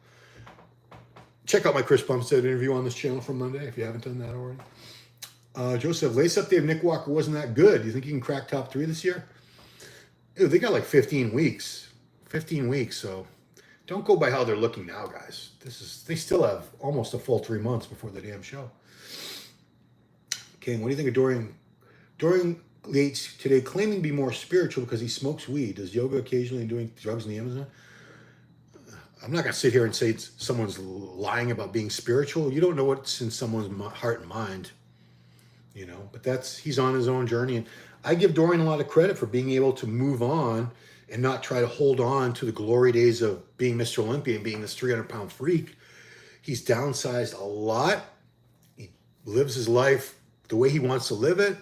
Check out my Chris Bumstead interview on this channel from Monday if you haven't done that already. Joseph, lace up Dave Nick Walker wasn't that good. Do you think he can crack top 3 this year? Ew, they got like 15 weeks. 15 weeks, so don't go by how they're looking now, guys. They still have almost a full 3 months before the damn show. Okay, what do you think of Dorian? Dorian Yates today claiming to be more spiritual because he smokes weed. Does yoga occasionally and doing drugs in the Amazon? I'm not going to sit here and say someone's lying about being spiritual. You don't know what's in someone's heart and mind, but he's on his own journey. And I give Dorian a lot of credit for being able to move on and not try to hold on to the glory days of being Mr. Olympia and being this 300-pound freak. He's downsized a lot. He lives his life the way he wants to live it.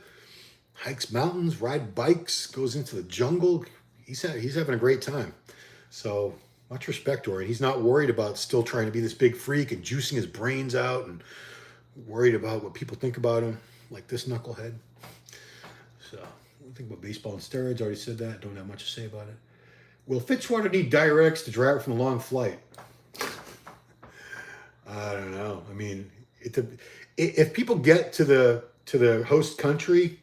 Hikes mountains, rides bikes, goes into the jungle. He's having a great time. So much respect, Dorian. He's not worried about still trying to be this big freak and juicing his brains out and worried about what people think about him. like this knucklehead. So, I think about baseball and steroids. Already said that. Don't have much to say about it. Will Fitzwater need diuretics to drive from a long flight? I don't know. I mean, if people get to the host country,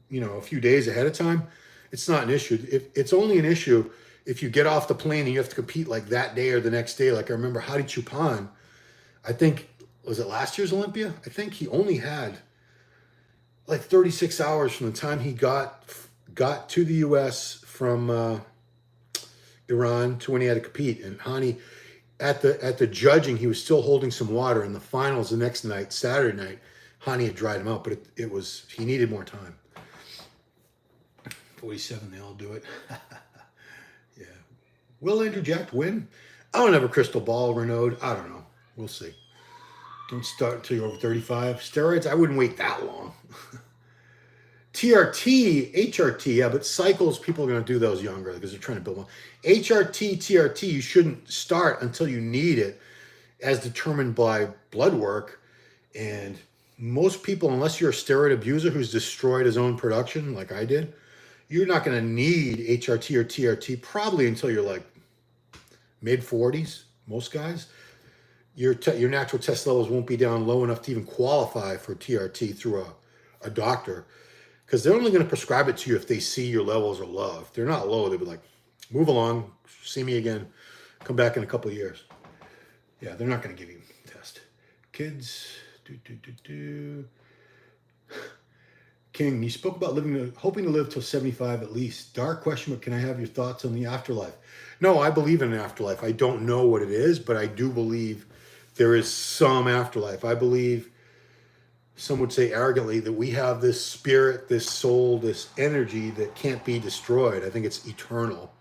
you know, a few days ahead of time, it's not an issue. It's only an issue if you get off the plane and you have to compete like that day or the next day. Like I remember Hadi Chupan, I think, was it last year's Olympia? I think he only had like 36 hours from the time he got to the U.S. from Iran to when he had to compete. And Hani, at the judging, he was still holding some water. In the finals the next night, Saturday night, Hani had dried him out, but he needed more time. 47, they all do it. Yeah. Will interject, win? I don't have a crystal ball, Renaud. I don't know. We'll see. Don't start until you're over 35. Steroids, I wouldn't wait that long. TRT, HRT, yeah, but cycles, people are going to do those younger because they're trying to build one. HRT, TRT, you shouldn't start until you need it as determined by blood work. And most people, unless you're a steroid abuser who's destroyed his own production like I did, you're not going to need HRT or TRT probably until you're like mid-40s, most guys. Your natural test levels won't be down low enough to even qualify for TRT through a doctor, because they're only going to prescribe it to you if they see your levels are low. If they're not low, they'll be like, move along, see me again, come back in a couple of years. Yeah, they're not going to give you a test. Kids, King, you spoke about hoping to live till 75 at least. Dark question, but can I have your thoughts on the afterlife? No, I believe in an afterlife. I don't know what it is, but I do believe there is some afterlife. I believe, some would say arrogantly, that we have this spirit, this soul, this energy that can't be destroyed. I think it's eternal.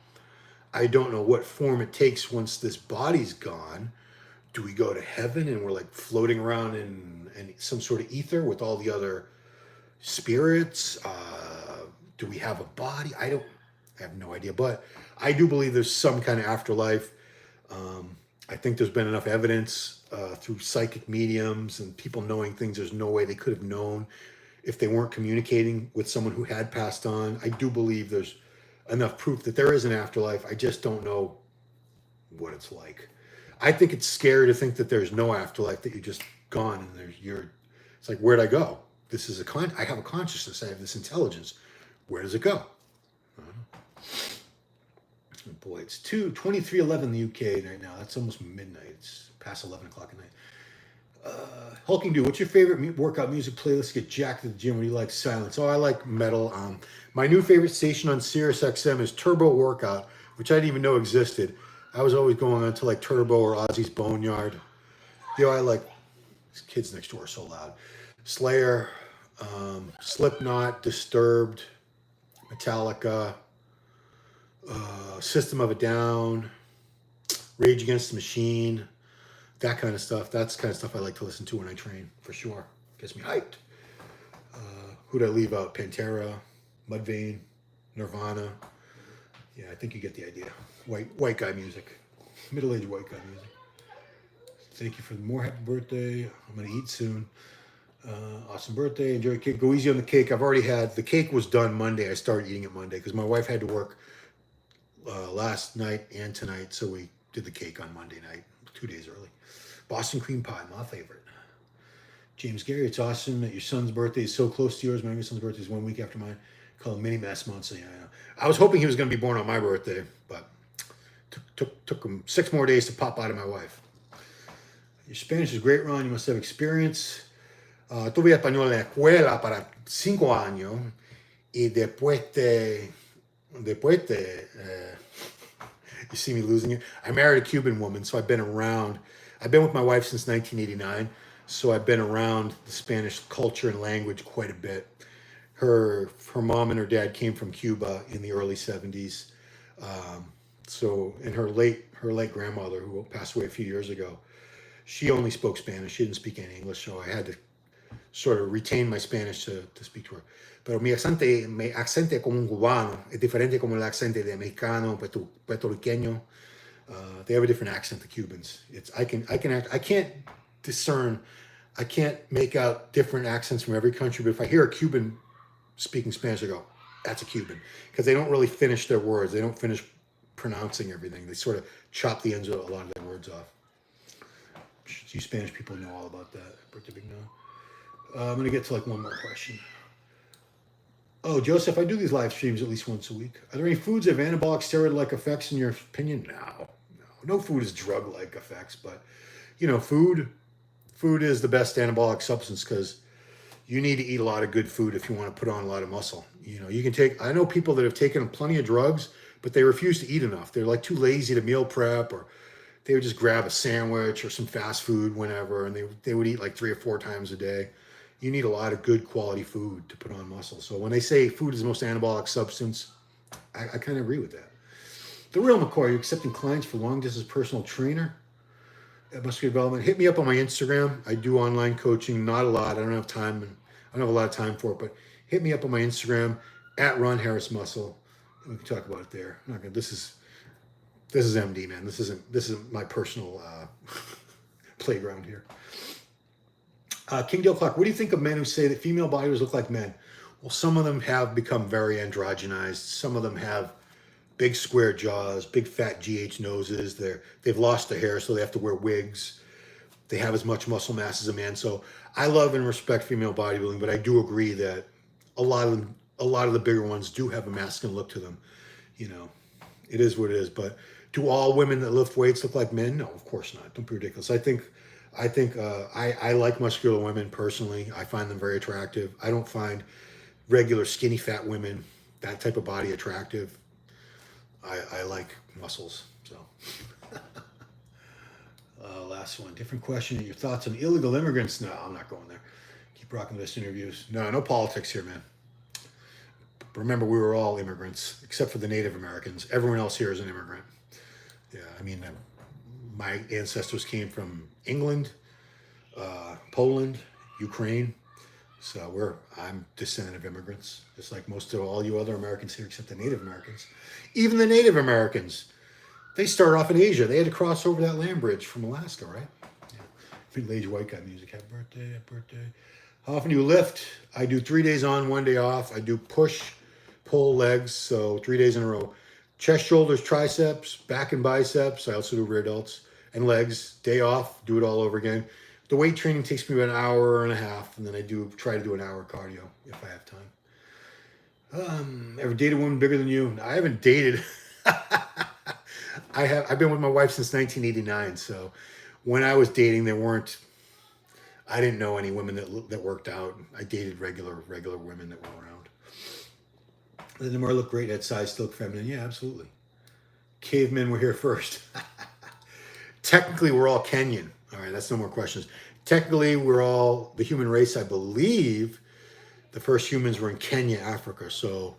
I don't know what form it takes once this body's gone. Do we go to heaven and we're like floating around in some sort of ether with all the other spirits? Do we have a body? I have no idea, but I do believe there's some kind of afterlife. I think there's been enough evidence through psychic mediums and people knowing things there's no way they could have known if they weren't communicating with someone who had passed on. I do believe there's enough proof that there is an afterlife. I just don't know what it's like. I think it's scary to think that there's no afterlife, that you're just gone and it's like, where'd I go? This is I have a consciousness. I have this intelligence. Where does it go? Boy, it's 23:11 in the UK right now. That's almost midnight. It's past 11 o'clock at night. Hulking Dude, what's your favorite workout music playlist to get jacked at the gym? Or do you like silence? Oh, I like metal. My new favorite station on Sirius XM is Turbo Workout, which I didn't even know existed. I was always going on to like Turbo or Ozzy's Boneyard. I like, these kids next door are so loud. Slayer, Slipknot, Disturbed, Metallica, System of a Down, Rage Against the Machine, that kind of stuff. That's the kind of stuff I like to listen to when I train, for sure. Gets me hyped. Who'd I leave out? Pantera, Mudvayne, Nirvana. Yeah, I think you get the idea. White guy music. Middle-aged white guy music. Thank you for more happy birthday. I'm going to eat soon. Awesome birthday. Enjoy cake. Go easy on the cake. I've already had, the cake was done Monday. I started eating it Monday because my wife had to work last night and tonight. So we did the cake on Monday night, 2 days early. Boston cream pie, my favorite. James Gary, it's awesome that your son's birthday is so close to yours. My son's birthday is 1 week after mine. Call him Mini Mass Monster. Yeah, I was hoping he was going to be born on my birthday, but took him 6 more days to pop out of my wife. Your Spanish is great, Ron. You must have experience. Tuve español en la escuela para 5 años y después you see me losing it. I married a Cuban woman, so I've been around. I've been with my wife since 1989, so I've been around the Spanish culture and language quite a bit. Her mom and her dad came from Cuba in the early 70s. And her late grandmother, who passed away a few years ago, she only spoke Spanish. She didn't speak any English, so I had to sort of retain my Spanish to speak to her. Pero mi accente como un cubano es diferente como el accente de mexicano, puertorriqueño. They have a different accent, the Cubans. I can't discern I can't make out different accents from every country, but if I hear a Cuban speaking Spanish, I go, that's a Cuban. Because they don't really finish their words. They don't finish pronouncing everything. They sort of chop the ends of a lot of their words off. You Spanish people know all about that. I'm going to get to like one more question. Oh, Joseph, I do these live streams at least once a week. Are there any foods that have anabolic steroid-like effects in your opinion? No food has drug-like effects, but you know, food is the best anabolic substance because you need to eat a lot of good food if you want to put on a lot of muscle. You know, you can take, I know people that have taken plenty of drugs, but they refuse to eat enough. They're like too lazy to meal prep, or they would just grab a sandwich or some fast food whenever, and they would eat like 3 or 4 times a day. You need a lot of good quality food to put on muscle. So when they say food is the most anabolic substance, I kind of agree with that. The Real McCoy, you're accepting clients for long distance personal trainer at Muscular Development. Hit me up on my Instagram. I do online coaching, not a lot. I don't have time, and I don't have a lot of time for it, but hit me up on my Instagram at Ron Harris Muscle. We can talk about it there. I'm not gonna, this is MD, man. This isn't my personal playground here. King Dale Clock, what do you think of men who say that female bodybuilders look like men? Well, some of them have become very androgenized. Some of them have big square jaws, big fat GH noses. They've lost their hair, so they have to wear wigs. They have as much muscle mass as a man. So I love and respect female bodybuilding, but I do agree that a lot of the bigger ones do have a masculine look to them. You know, it is what it is. But do all women that lift weights look like men? No, of course not. Don't be ridiculous. I like muscular women personally. I find them very attractive. I don't find regular skinny fat women, that type of body, attractive. I like muscles. So last one, different question. Your thoughts on illegal immigrants? No, I'm not going there. Keep rocking this interviews. No politics here, man. Remember, we were all immigrants, except for the Native Americans. Everyone else here is an immigrant. Yeah, I mean, my ancestors came from England, Poland, Ukraine. So I'm descendant of immigrants, just like most of all you other Americans here, except the Native Americans. Even the Native Americans, they started off in Asia. They had to cross over that land bridge from Alaska, right? Yeah. Middle-aged white guy music. Happy birthday, happy birthday. How often do you lift? I do 3 days on, 1 day off. I do push, pull, legs, so 3 days in a row. Chest, shoulders, triceps, back and biceps. I also do rear delts and legs. Day off, do it all over again. The weight training takes me about an hour and a half, and then I try to do an hour cardio if I have time. Ever dated a woman bigger than you? I haven't dated. I've been with my wife since 1989. So when I was dating, I didn't know any women that worked out. I dated regular women that were around. Did the more look great at size, still look feminine? Yeah, absolutely. Cavemen were here first. Technically, we're all Kenyan. All right, that's no more questions. Technically, we're all the human race. I believe the first humans were in Kenya, Africa. So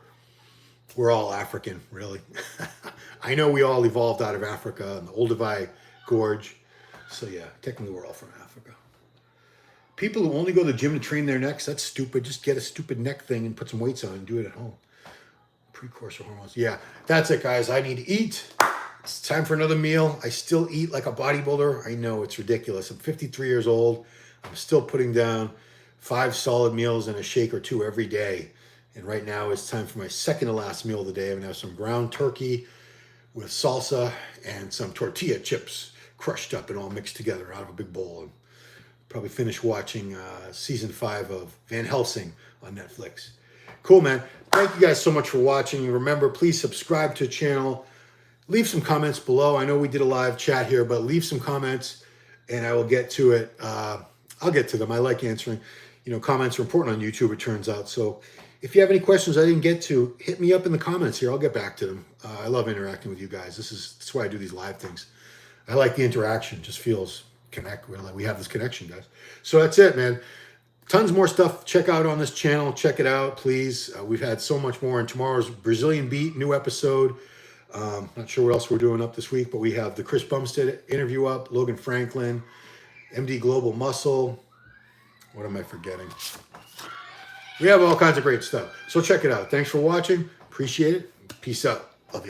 we're all African, really. I know we all evolved out of Africa and the Olduvai Gorge. So yeah, technically we're all from Africa. People who only go to the gym to train their necks, that's stupid. Just get a stupid neck thing and put some weights on and do it at home. Precursor hormones. Yeah, that's it, guys. I need to eat. It's time for another meal. I still eat like a bodybuilder. I know it's ridiculous. I'm 53 years old. I'm still putting down 5 solid meals and a shake or 2 every day. And right now it's time for my second to last meal of the day. I'm gonna have some ground turkey with salsa and some tortilla chips crushed up and all mixed together out of a big bowl. And probably finish watching season 5 of Van Helsing on Netflix. Cool, man. Thank you guys so much for watching. Remember, please subscribe to the channel. Leave some comments below. I know we did a live chat here, but leave some comments and I will get to it. I'll get to them. I like answering. You know, comments are important on YouTube, it turns out. So if you have any questions I didn't get to, hit me up in the comments here. I'll get back to them. I love interacting with you guys. That's why I do these live things. I like the interaction. It just feels we have this connection, guys. So that's it, man. Tons more stuff. Check out on this channel. Check it out, please. We've had so much more. And tomorrow's Brazilian Beat, new episode. Not sure what else we're doing up this week, but we have the Chris Bumstead interview up, Logan Franklin, MD Global Muscle. What am I forgetting? We have all kinds of great stuff. So check it out. Thanks for watching. Appreciate it. Peace out.